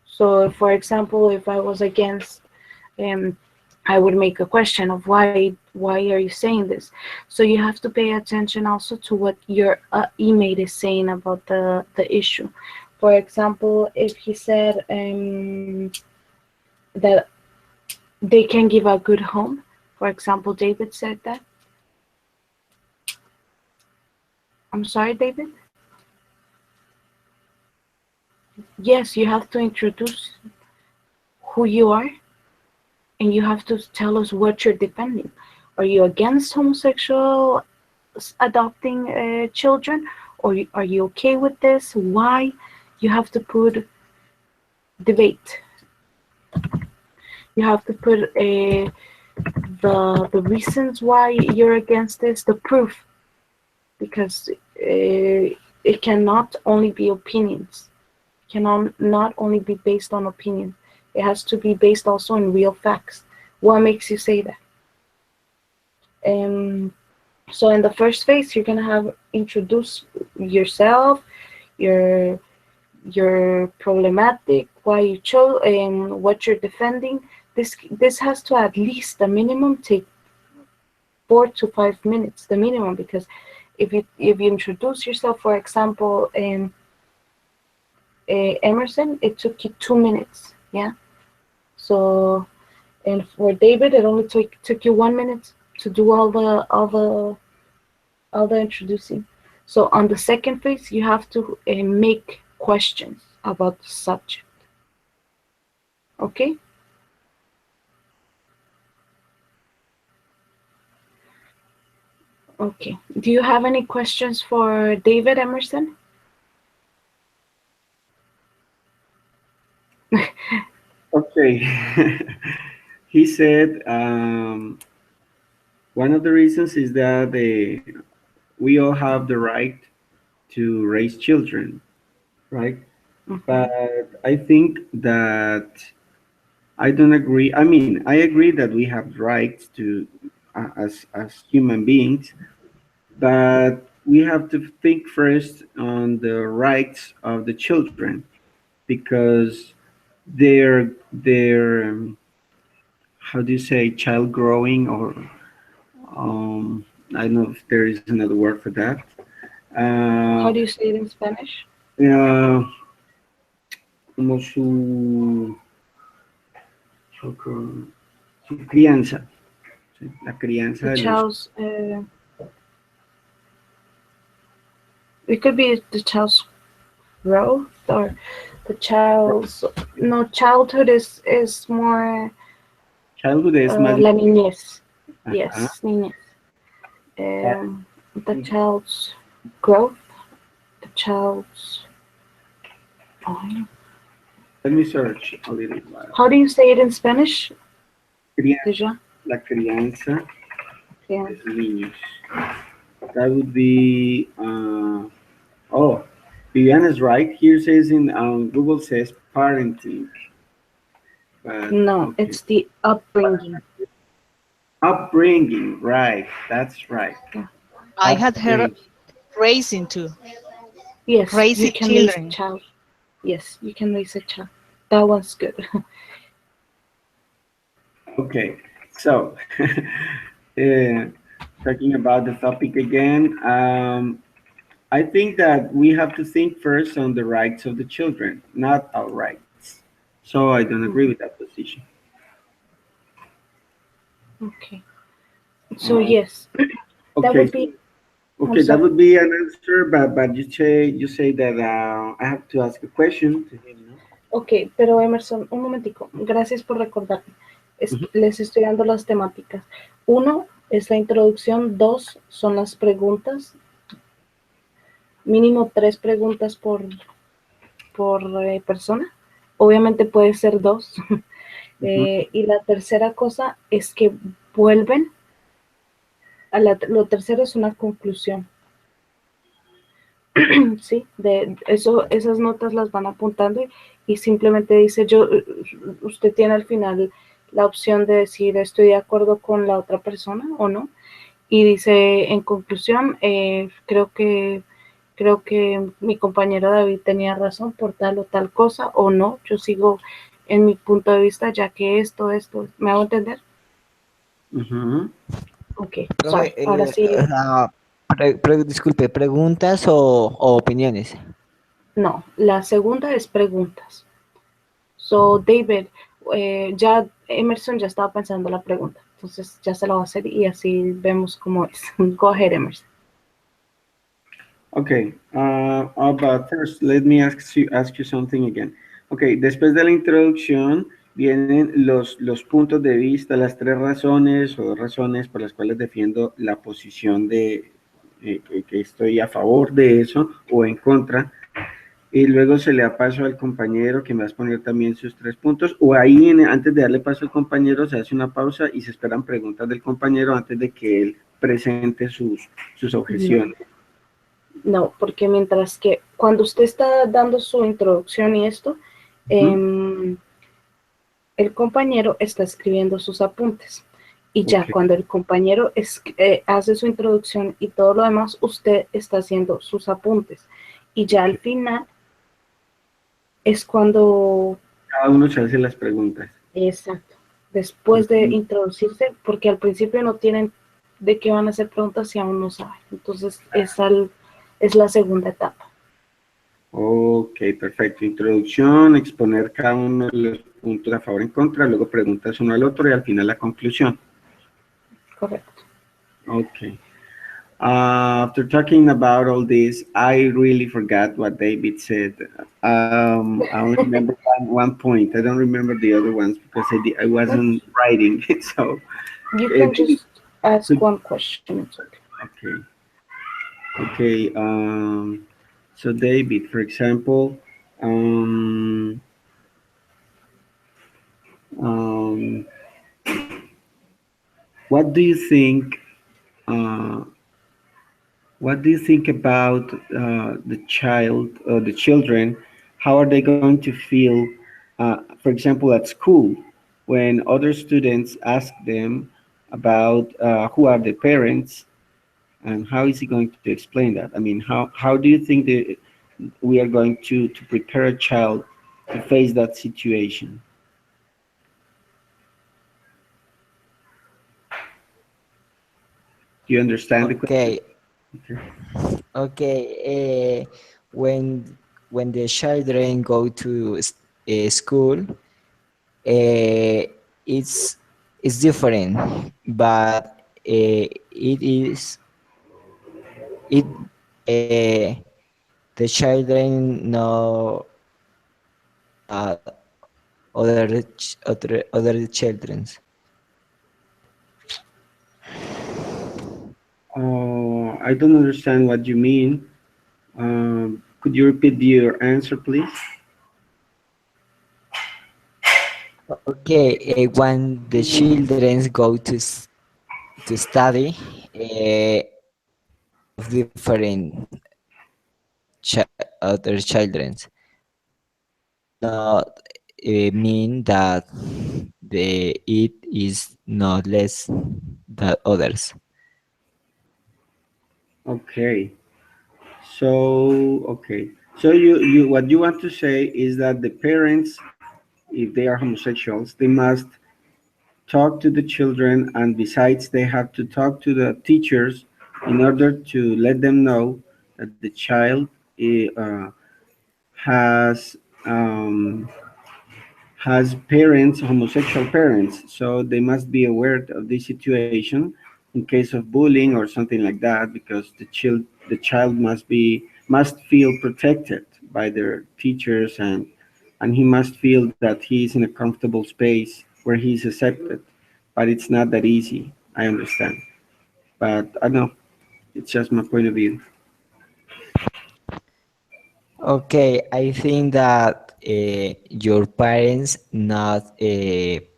So, for example, if I was against, I would make a question of why are you saying this? So you have to pay attention also to what your email is saying about the issue. For example, if he said that they can give a good home, for example, David said that. I'm sorry, David? Yes, you have to introduce who you are, and you have to tell us what you're defending. Are you against homosexual adopting children, or are you okay with this? Why? You have to put debate. You have to put the reasons why you're against this, the proof, because it cannot only be opinions. It cannot not only be based on opinion. It has to be based also on real facts. What makes you say that? So in the first phase, you're gonna have introduce yourself, your problematic, why you chose, and what you're defending. This has to at least the minimum take 4 to 5 minutes, the minimum, because if you introduce yourself, for example, Emerson, it took you 2 minutes, yeah. So, and for David, it only took you 1 minute to do all the introducing. So on the second phase, you have to make questions about the subject. Okay? Okay. Do you have any questions for David, Emerson? Okay. He said one of the reasons is that we all have the right to raise children, right? But I think that I don't agree. I mean, I agree that we have rights to as human beings, but we have to think first on the rights of the children because they're how do you say child growing or I don't know if there is another word for that. How do you say it in Spanish? Uh, como su crianza, ¿sí? La crianza The de los. child's, it could be the child's growth or the child's, no, childhood is more Childhood es más. la niñez. Ajá. Yes, niñez. The child's growth, the child's. Oh, Let me search a little while. how do you say it in Spanish? Crianza, la crianza Yeah. de niños. That would be. Oh, Viviana's right. Here says in Google says parenting. But, No, okay. it's the upbringing. Upbringing, right? That's right. Yeah. I had heard raising too. Yes, Raise you it can raise a children. child. Yes, you can raise a child. That one's good. Okay, so uh, talking about the topic again, I think that we have to think first on the rights of the children, not our rights. So I don't agree with that position. Okay. So Uh, yes, that okay, would so be. I'm okay, that sorry. would be an answer, but you say that I have to ask a question to him, no? Ok, pero Emerson, un momentico. Gracias por recordarme. Mhm. Les estoy dando las temáticas. Uno es la introducción. Dos son las preguntas. Mínimo 3 preguntas por persona. Obviamente puede ser dos. Mhm. Y la tercera cosa es que vuelven. Lo tercero es una conclusión. Sí, de eso, esas notas las van apuntando y simplemente dice usted tiene al final la opción de decir estoy de acuerdo con la otra persona o no. Y dice en conclusión, creo que mi compañero David tenía razón por tal o tal cosa o no, yo sigo en mi punto de vista ya que esto, ¿me hago entender? Mhm. Ok, Profe, sorry, ahora sí, disculpe, ¿preguntas o opiniones? no, la segunda es preguntas. So, David, ya Emerson ya estaba pensando la pregunta, entonces ya se la va a hacer y así vemos cómo es. Go ahead, Emerson. Okay, but first, let me ask you something again. Okay, después de la introducción vienen los puntos de vista, las 3 razones o 2 razones por las cuales defiendo la posición de que estoy a favor de eso o en contra. Y luego se le da paso al compañero que me va a exponer también sus 3 puntos. O ahí, antes de darle paso al compañero, se hace una pausa y se esperan preguntas del compañero antes de que él presente sus No, objeciones. no, porque mientras que cuando usted está dando su introducción y esto, Ujú. el compañero está escribiendo sus apuntes. Y ya Ok. cuando el compañero hace su introducción y todo lo demás, usted está haciendo sus apuntes. Y ya al final es cuando, Cada uno se hace las preguntas. exacto, después de Ujú. introducirse, porque al principio no tienen de qué van a hacer preguntas si aún no saben. Entonces es la segunda etapa. Ok, perfecto. Introducción, exponer cada uno de los puntos a favor y en contra, luego preguntas uno al otro y al final la conclusión. Correcto. Ok. After talking about all this, I really forgot what David said. I only remember one point. I don't remember the other ones because I wasn't writing. So, You can David, just ask could, one question. It's okay. okay, okay. So David, for example, um, um, what do you think? Uh, What do you think about the children? How are they going to feel, for example, at school, when other students ask them about who are the parents and how is he going to explain that? I mean, how do you think that we are going to prepare a child to face that situation? Do you understand the question? Okay, okay. When the children go to school, uh, it's it's different, but it is it the children know other children. I don't understand what you mean. Could you repeat your answer, please? Okay, when the children go to study, of different other children, it's not mean that the it is not less than others. Okay. Okay. So you what you want to say is that the parents, if they are homosexuals, they must talk to the children, and besides, they have to talk to the teachers in order to let them know that the child has um, has parents, homosexual parents, so they must be aware of this situation in case of bullying or something like that, because the child must feel protected by their teachers, and he must feel that he is in a comfortable space where he is accepted. But it's not that easy. I understand, but I know it's just my point of view. Okay, I think that your parents not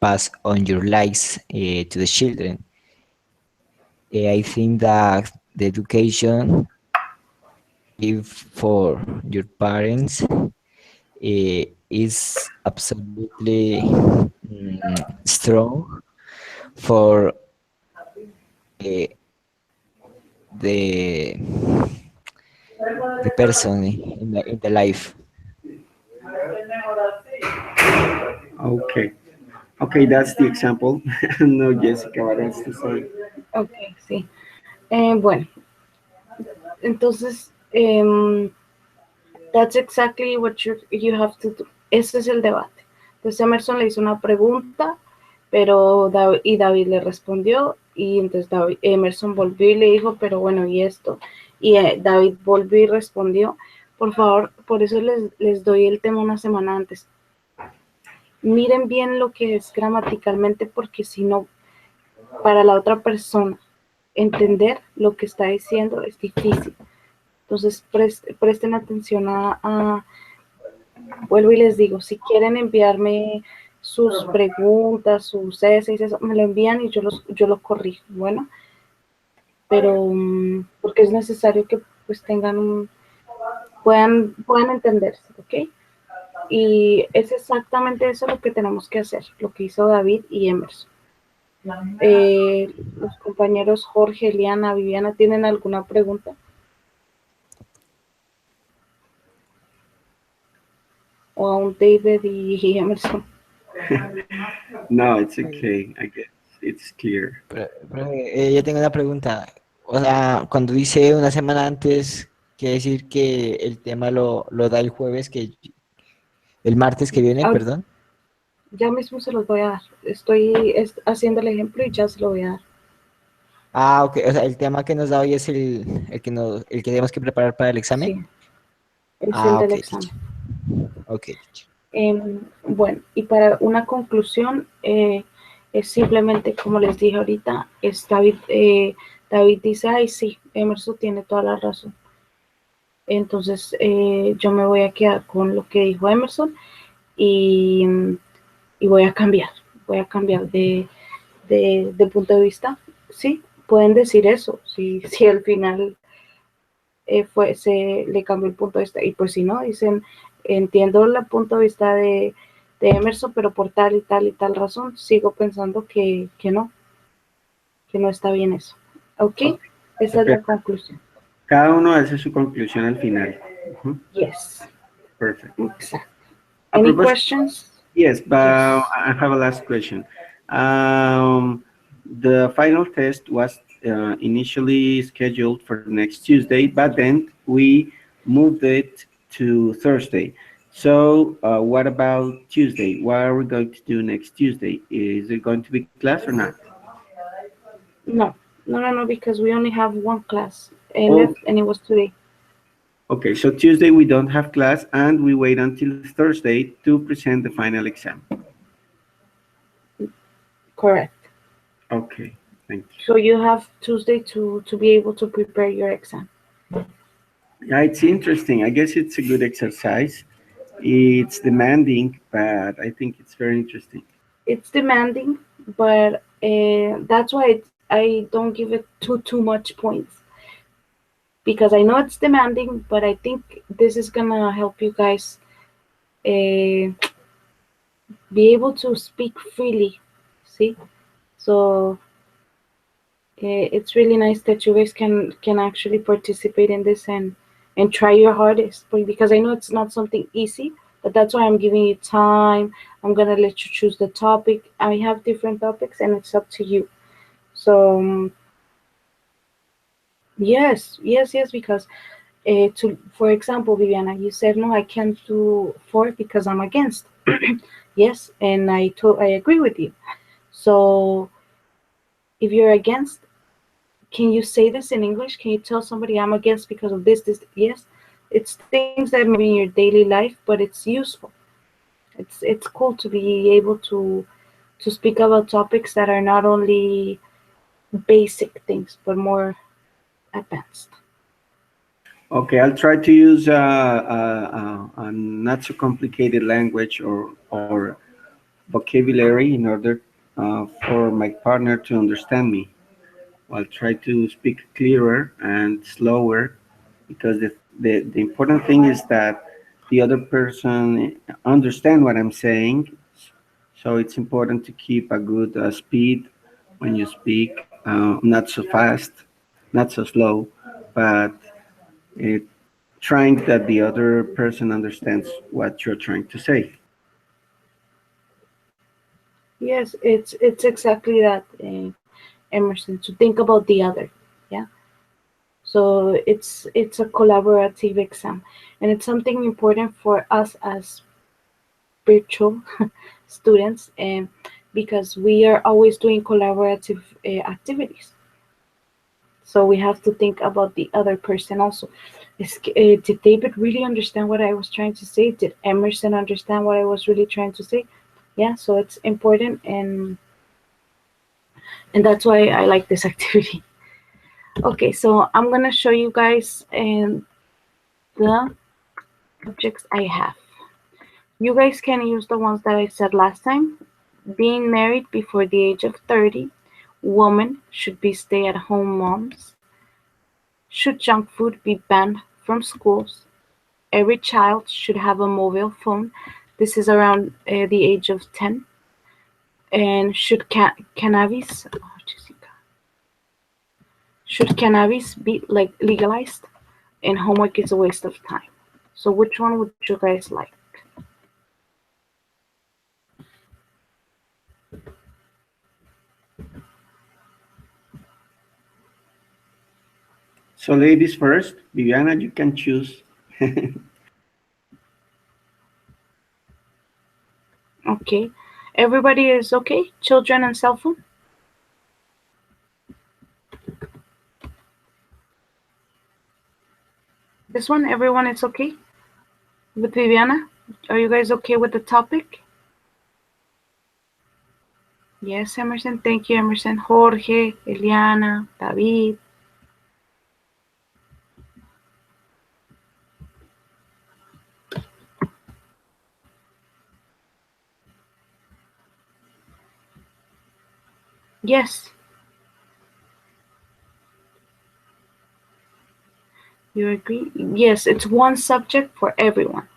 pass on your likes to the children. I think that the education give for your parents is absolutely strong for uh, the the person in the life. Okay, okay, that's the example. No, Jessica, what else to say? Okay, sí. Bueno, entonces, that's exactly what you have to do. Ese es el debate. Entonces Emerson le hizo una pregunta, pero David le respondió, y entonces Emerson volvió y le dijo, pero bueno, ¿y esto? Y David volvió y respondió. Por favor, por eso les doy el tema una semana antes. Miren bien lo que es gramaticalmente, porque si no, para la otra persona entender lo que está diciendo es difícil. Entonces presten atención vuelvo y les digo, si quieren enviarme sus preguntas, sus essays, eso, me lo envían y yo lo corrijo, bueno, pero porque es necesario que pues puedan entenderse, ¿ok? Y es exactamente eso lo que tenemos que hacer, lo que hizo David y Emerson. Los compañeros Jorge, Eliana, Viviana, ¿tienen alguna pregunta? O aún David y Emerson. No, it's okay. I guess it's clear. Yo tengo una pregunta. O sea, cuando dice una semana antes, quiere decir que el tema lo da el jueves, el martes que viene, Ahorita, perdón. ya mismo se los voy a dar. Estoy haciendo el ejemplo y ya se lo voy a dar. Ah, ok. O sea, el tema que nos da hoy es el que tenemos que preparar para el examen. Sí, es el Ah, del ok, examen. teacher. Ok, teacher. Bueno, y para una conclusión, es simplemente, como les dije ahorita, David dice, ay, sí, Emerson tiene toda la razón. Entonces, yo me voy a quedar con lo que dijo Emerson y, y voy a cambiar de punto de vista. Sí, pueden decir eso, si al final se le cambió el punto de vista. Y pues si no, dicen, entiendo el punto de vista de Emerson, pero por tal y tal y tal razón, sigo pensando que no está bien eso. ¿Ok? Esa es la Perfecto. conclusión. Cada uno hace su conclusión al final. Ujú. Yes, Perfect. exacto. A Any propósito, questions? yes, but Yes. I have a last question. The final test was initially scheduled for next Tuesday, but then we moved it to Thursday. So, what about Tuesday? What are we going to do next Tuesday? Is it going to be class or not? No, because we only have one class Oh, left, and it was today. okay. So Tuesday we don't have class, and we wait until Thursday to present the final exam. Correct. Okay, thank you. So you have Tuesday to be able to prepare your exam. Yeah, it's interesting. I guess it's a good exercise. It's demanding, but I think it's very interesting. It's demanding, but that's why I don't give it too much points, because I know it's demanding, but I think this is gonna help you guys uh, be able to speak freely. See, so it's really nice that you guys can actually participate in this and try your hardest, because I know it's not something easy. But that's why I'm giving you time. I'm gonna let you choose the topic. I have different topics, and it's up to you. So yes, yes, yes, because to, for example, Viviana, you said no, I can't do for because I'm against. Yes, and I agree with you. So if you're against, can you say this in English? Can you tell somebody I'm against because of this, this? Yes, it's things that maybe in your daily life, but it's useful. It's cool to be able to speak about topics that are not only basic things, but more advanced. Okay, I'll try to use a not so complicated language or vocabulary in order for my partner to understand me. I'll try to speak clearer and slower because the important thing is that the other person understand what I'm saying. So it's important to keep a good speed when you speak, not so fast, not so slow, but uh, trying that the other person understands what you're trying to say. Yes, it's exactly that, Emerson. To think about the other, yeah. So it's a collaborative exam, and it's something important for us as virtual students, and because we are always doing collaborative activities. So we have to think about the other person also. Did David really understand what I was trying to say? Did Emerson understand what I was really trying to say? Yeah, so it's important, and that's why I like this activity. Okay, so I'm gonna show you guys the subjects I have. You guys can use the ones that I said last time. Being married before the age of 30, women should be stay-at-home moms. Should junk food be banned from schools? Every child should have a mobile phone. This is around the age of 10. And should cannabis be like legalized? And homework is a waste of time. So which one would you guys like? So ladies first, Viviana, you can choose. Okay. Everybody is okay? Children and cell phone? This one, everyone is okay with Viviana? Are you guys okay with the topic? Yes, Emerson. Thank you, Emerson. Jorge, Eliana, David. Yes, you agree? Yes, it's one subject for everyone.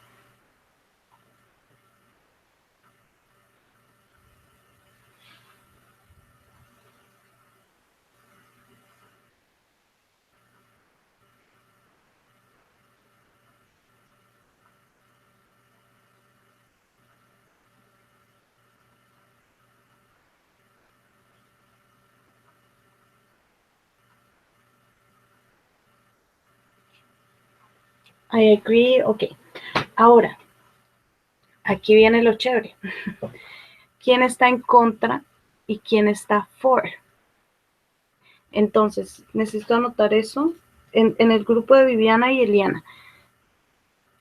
I agree. Ok. Ahora, aquí viene lo chévere. ¿Quién está en contra y quién está for? Entonces, necesito anotar eso en el grupo de Viviana y Eliana.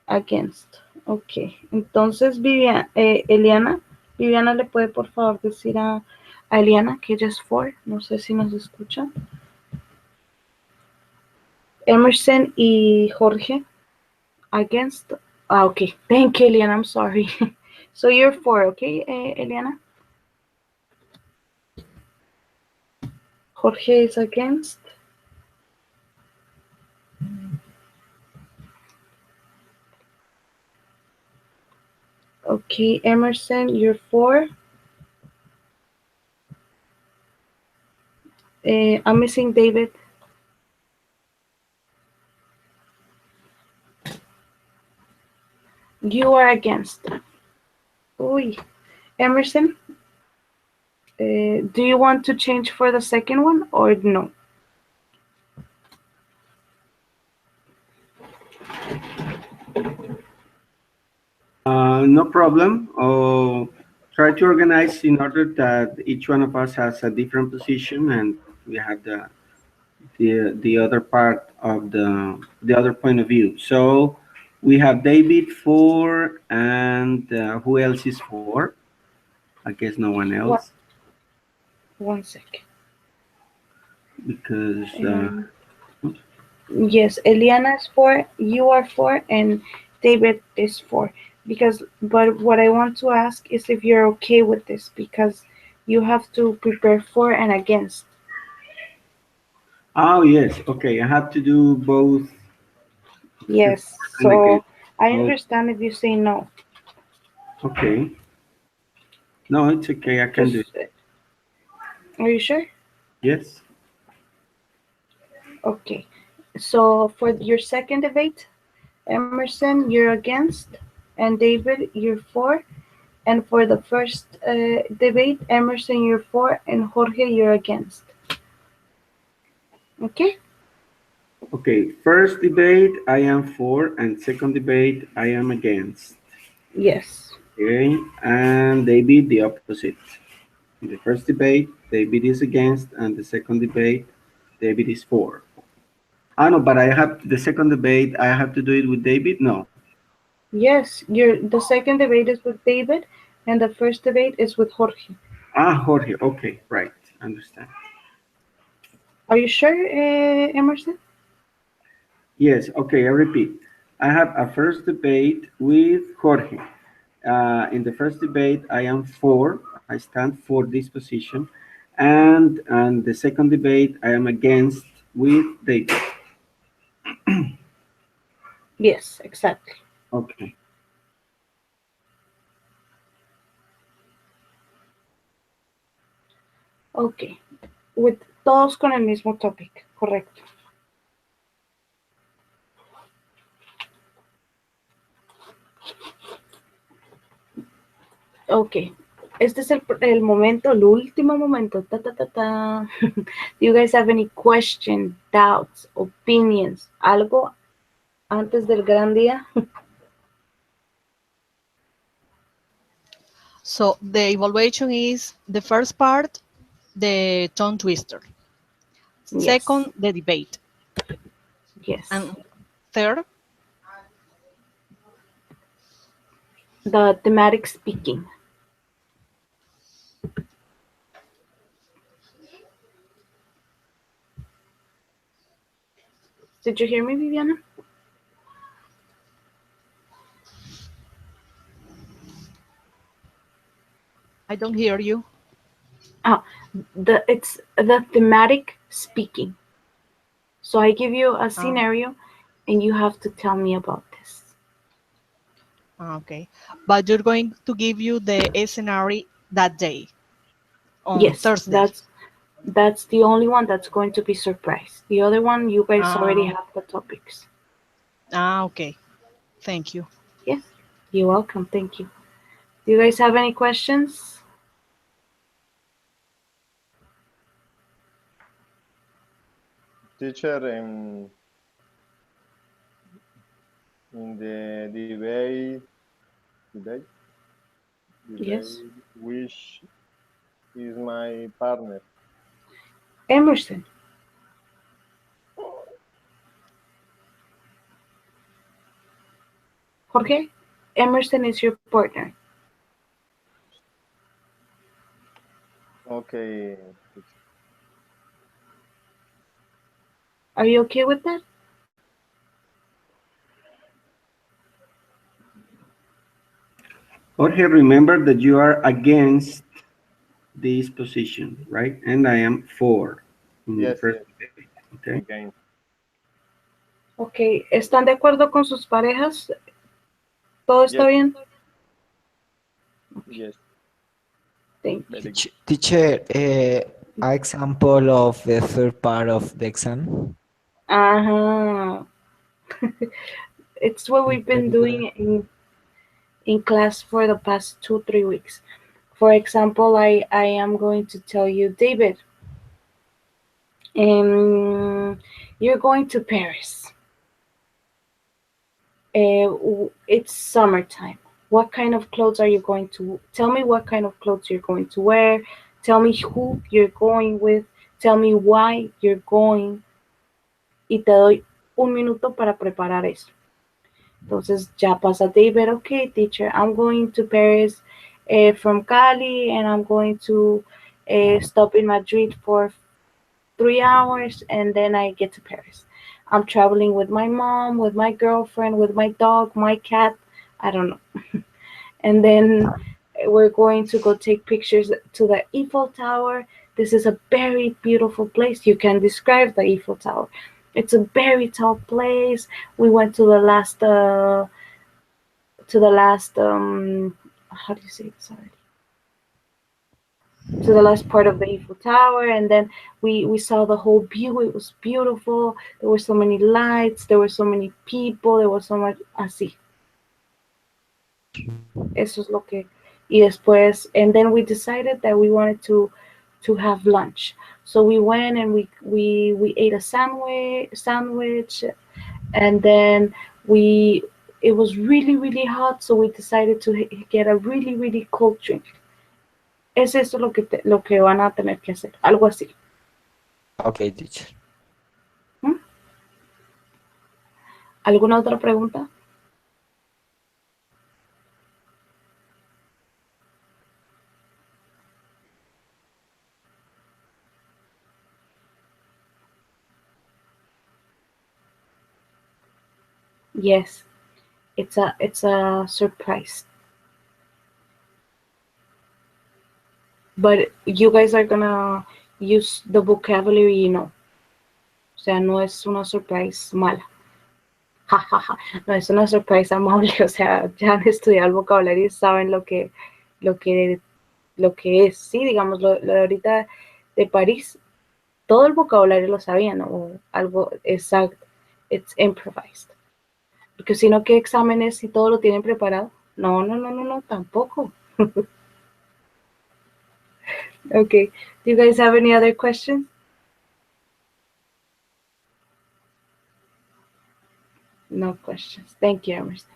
Against. Ok. Entonces, Eliana, Viviana le puede por favor decir a Eliana que ella es for. No sé si nos escucha. Emerson y Jorge. Against. Ah, ok. Thank you, Eliana. I'm sorry. So you're for, okay, Eliana? Jorge is against. Okay, Emerson, you're for. I'm missing David. You are against. Uy. Emerson, do you want to change for the second one or no? No problem. Try to organize in order that each one of us has a different position, and we have the other part of the other point of view. So we have David four, and who else is four? I guess no one else What? One sec. because Yes, Eliana is 4, you are 4, and David is 4. But what I want to ask is if you're okay with this because you have to prepare for and against. oh yes, okay. I have to do both Yes, and again. so I Oh, understand if you say no. okay. No, it's okay. I can do it. Just, are you sure? Yes. Okay. So for your second debate, Emerson, you're against, and David, you're for. And for the first debate, Emerson, you're for, and Jorge, you're against. Okay? Okay. First debate, I am for, and second debate, I am against. Yes. Okay. And David, the opposite. In the first debate, David is against, and the second debate, David is for. I know, but I have the second debate. I have to do it with David. No. Yes, the second debate is with David, and the first debate is with Jorge. Ah, Jorge. Okay, right. Understand. Are you sure, Emerson? Yes. Okay. I repeat. I have a first debate with Jorge. In the first debate, I am for. I stand for this position, and the second debate, I am against with David. Yes, exactly. Okay. Ok. Todos con el mismo topic, correcto. Ok. Este es el momento, el último momento. Ta, ta, ta, ta. Do you guys have any questions, doubts, opinions? ¿Algo antes del gran día? So the evaluation is the first part, the tongue twister. Yes. Second, the debate. Yes. And third, The thematic speaking. Did you hear me, Viviana? I don't hear you. It's the thematic speaking. So I give you a scenario and you have to tell me about this. Okay. But you're going to give you the scenario that day, on Yes, Thursday. that's the only one that's going to be surprised. The other one, you guys already Ah. have the topics. Okay. Thank you. Yes, you're welcome. Thank you. Do you guys have any questions? Teacher, in the debate, Yes. which is my partner? Emerson. Jorge, Emerson is your partner. Okay. Are you okay with that? Jorge, remember that you are against this position, right? And I am for in the Yes, first yes. debate. Okay. Again. Ok, ¿están de acuerdo con sus parejas? ¿Todo está Yes. bien? Yes. Thank you. Very good. Teacher, example of the third part of the exam. Uh-huh. It's what we've been doing in class for the past 2-3 weeks. For example, I am going to tell you, David, you're going to Paris. It's summertime. What kind of clothes are you going to tell me? What kind of clothes you're going to wear? Tell me who you're going with. Tell me why you're going. Y te doy un minuto para preparar eso. Entonces ya pasa David, okay, teacher, I'm going to Paris from Cali, and I'm going to stop in Madrid for 3 hours, and then I get to Paris. I'm traveling with my mom, with my girlfriend, with my dog, my cat, I don't know. And then we're going to go take pictures to the Eiffel Tower. This is a very beautiful place. You can describe the Eiffel Tower. It's a very tall place. We went to the last how do you say this already? To the last part of the Eiffel Tower, and then we saw the whole view. It was beautiful. There were so many lights. There were so many people. There was so much así. Eso es lo que. Y después, and then we decided that we wanted to have lunch. So we went and we ate a sandwich, and then we it was really hot, so we decided to get a really cold drink. Es eso lo que van a tener que hacer, algo así. Okay, teacher. ¿Alguna otra pregunta? Yes, it's a surprise. But you guys are gonna use the vocabulary you know. O sea, no es una surprise mala. Ja, ja, ja. No es una surprise amable. O sea, ya han estudiado el vocabulario y saben lo que, lo que es. Sí, digamos, lo de ahorita de París, todo el vocabulario lo sabían, o algo exacto. It's improvised. Porque si no, ¿qué exámenes si todo lo tienen preparado? No, tampoco. Okay. Do you guys have any other questions? No questions. Thank you, Emerson.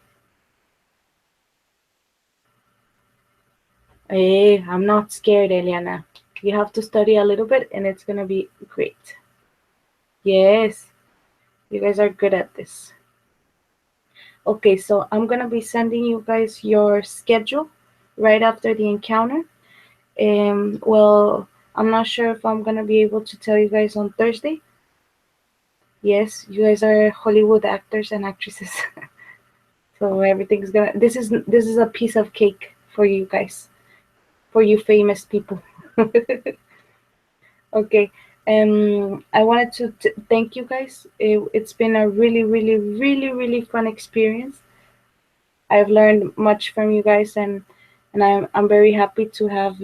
Hey, I'm not scared, Eliana. You have to study a little bit and it's gonna be great. Yes, you guys are good at this. Okay, so I'm gonna be sending you guys your schedule right after the encounter. Well, I'm not sure if I'm gonna be able to tell you guys on Thursday. Yes, you guys are Hollywood actors and actresses. So everything's gonna this is a piece of cake for you guys. For you famous people. Okay. I wanted to thank you guys. It's been a really fun experience. I've learned much from you guys, and I'm very happy to have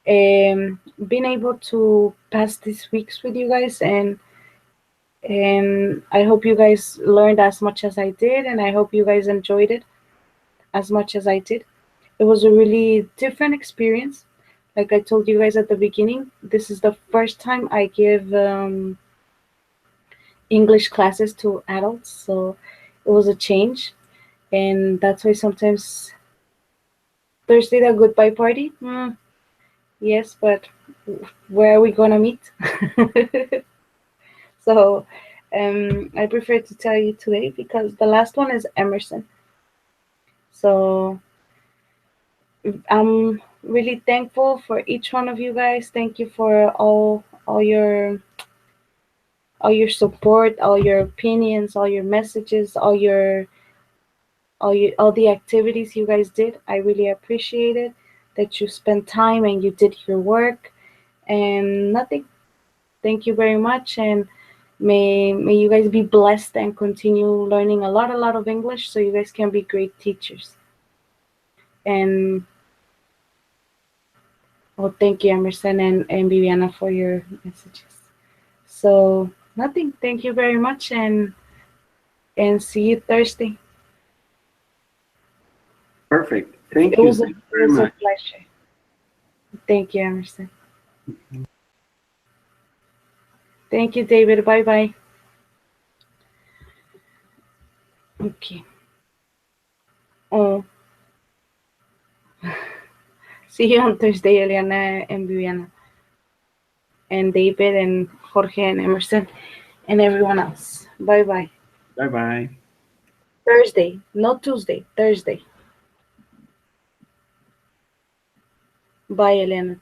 been able to pass these weeks with you guys, and I hope you guys learned as much as I did, and I hope you guys enjoyed it as much as I did. It was a really different experience. Like I told you guys at the beginning, this is the first time I give English classes to adults, so it was a change, and that's why sometimes Thursday the goodbye party. Yes, but where are we gonna meet? So I prefer to tell you today because the last one is Emerson. So I'm really thankful for each one of you guys. Thank you for all your support, all your opinions, all your messages, all the activities you guys did. I really appreciate it that you spent time and you did your work and nothing. Thank you very much, and may you guys be blessed and continue learning a lot of English so you guys can be great teachers. And well, thank you, Emerson and Viviana, for your messages. So nothing. Thank you very much, and see you Thursday. Perfect. Thank It you. was Thank you very a much. pleasure. Thank you, Emerson. Thank you, David. Bye bye. Okay. Oh, see you on Thursday, Eliana and Viviana, and David and Jorge and Emerson, and everyone else. Bye bye. Bye bye. Thursday, not Tuesday. Thursday. Bye, Eliana.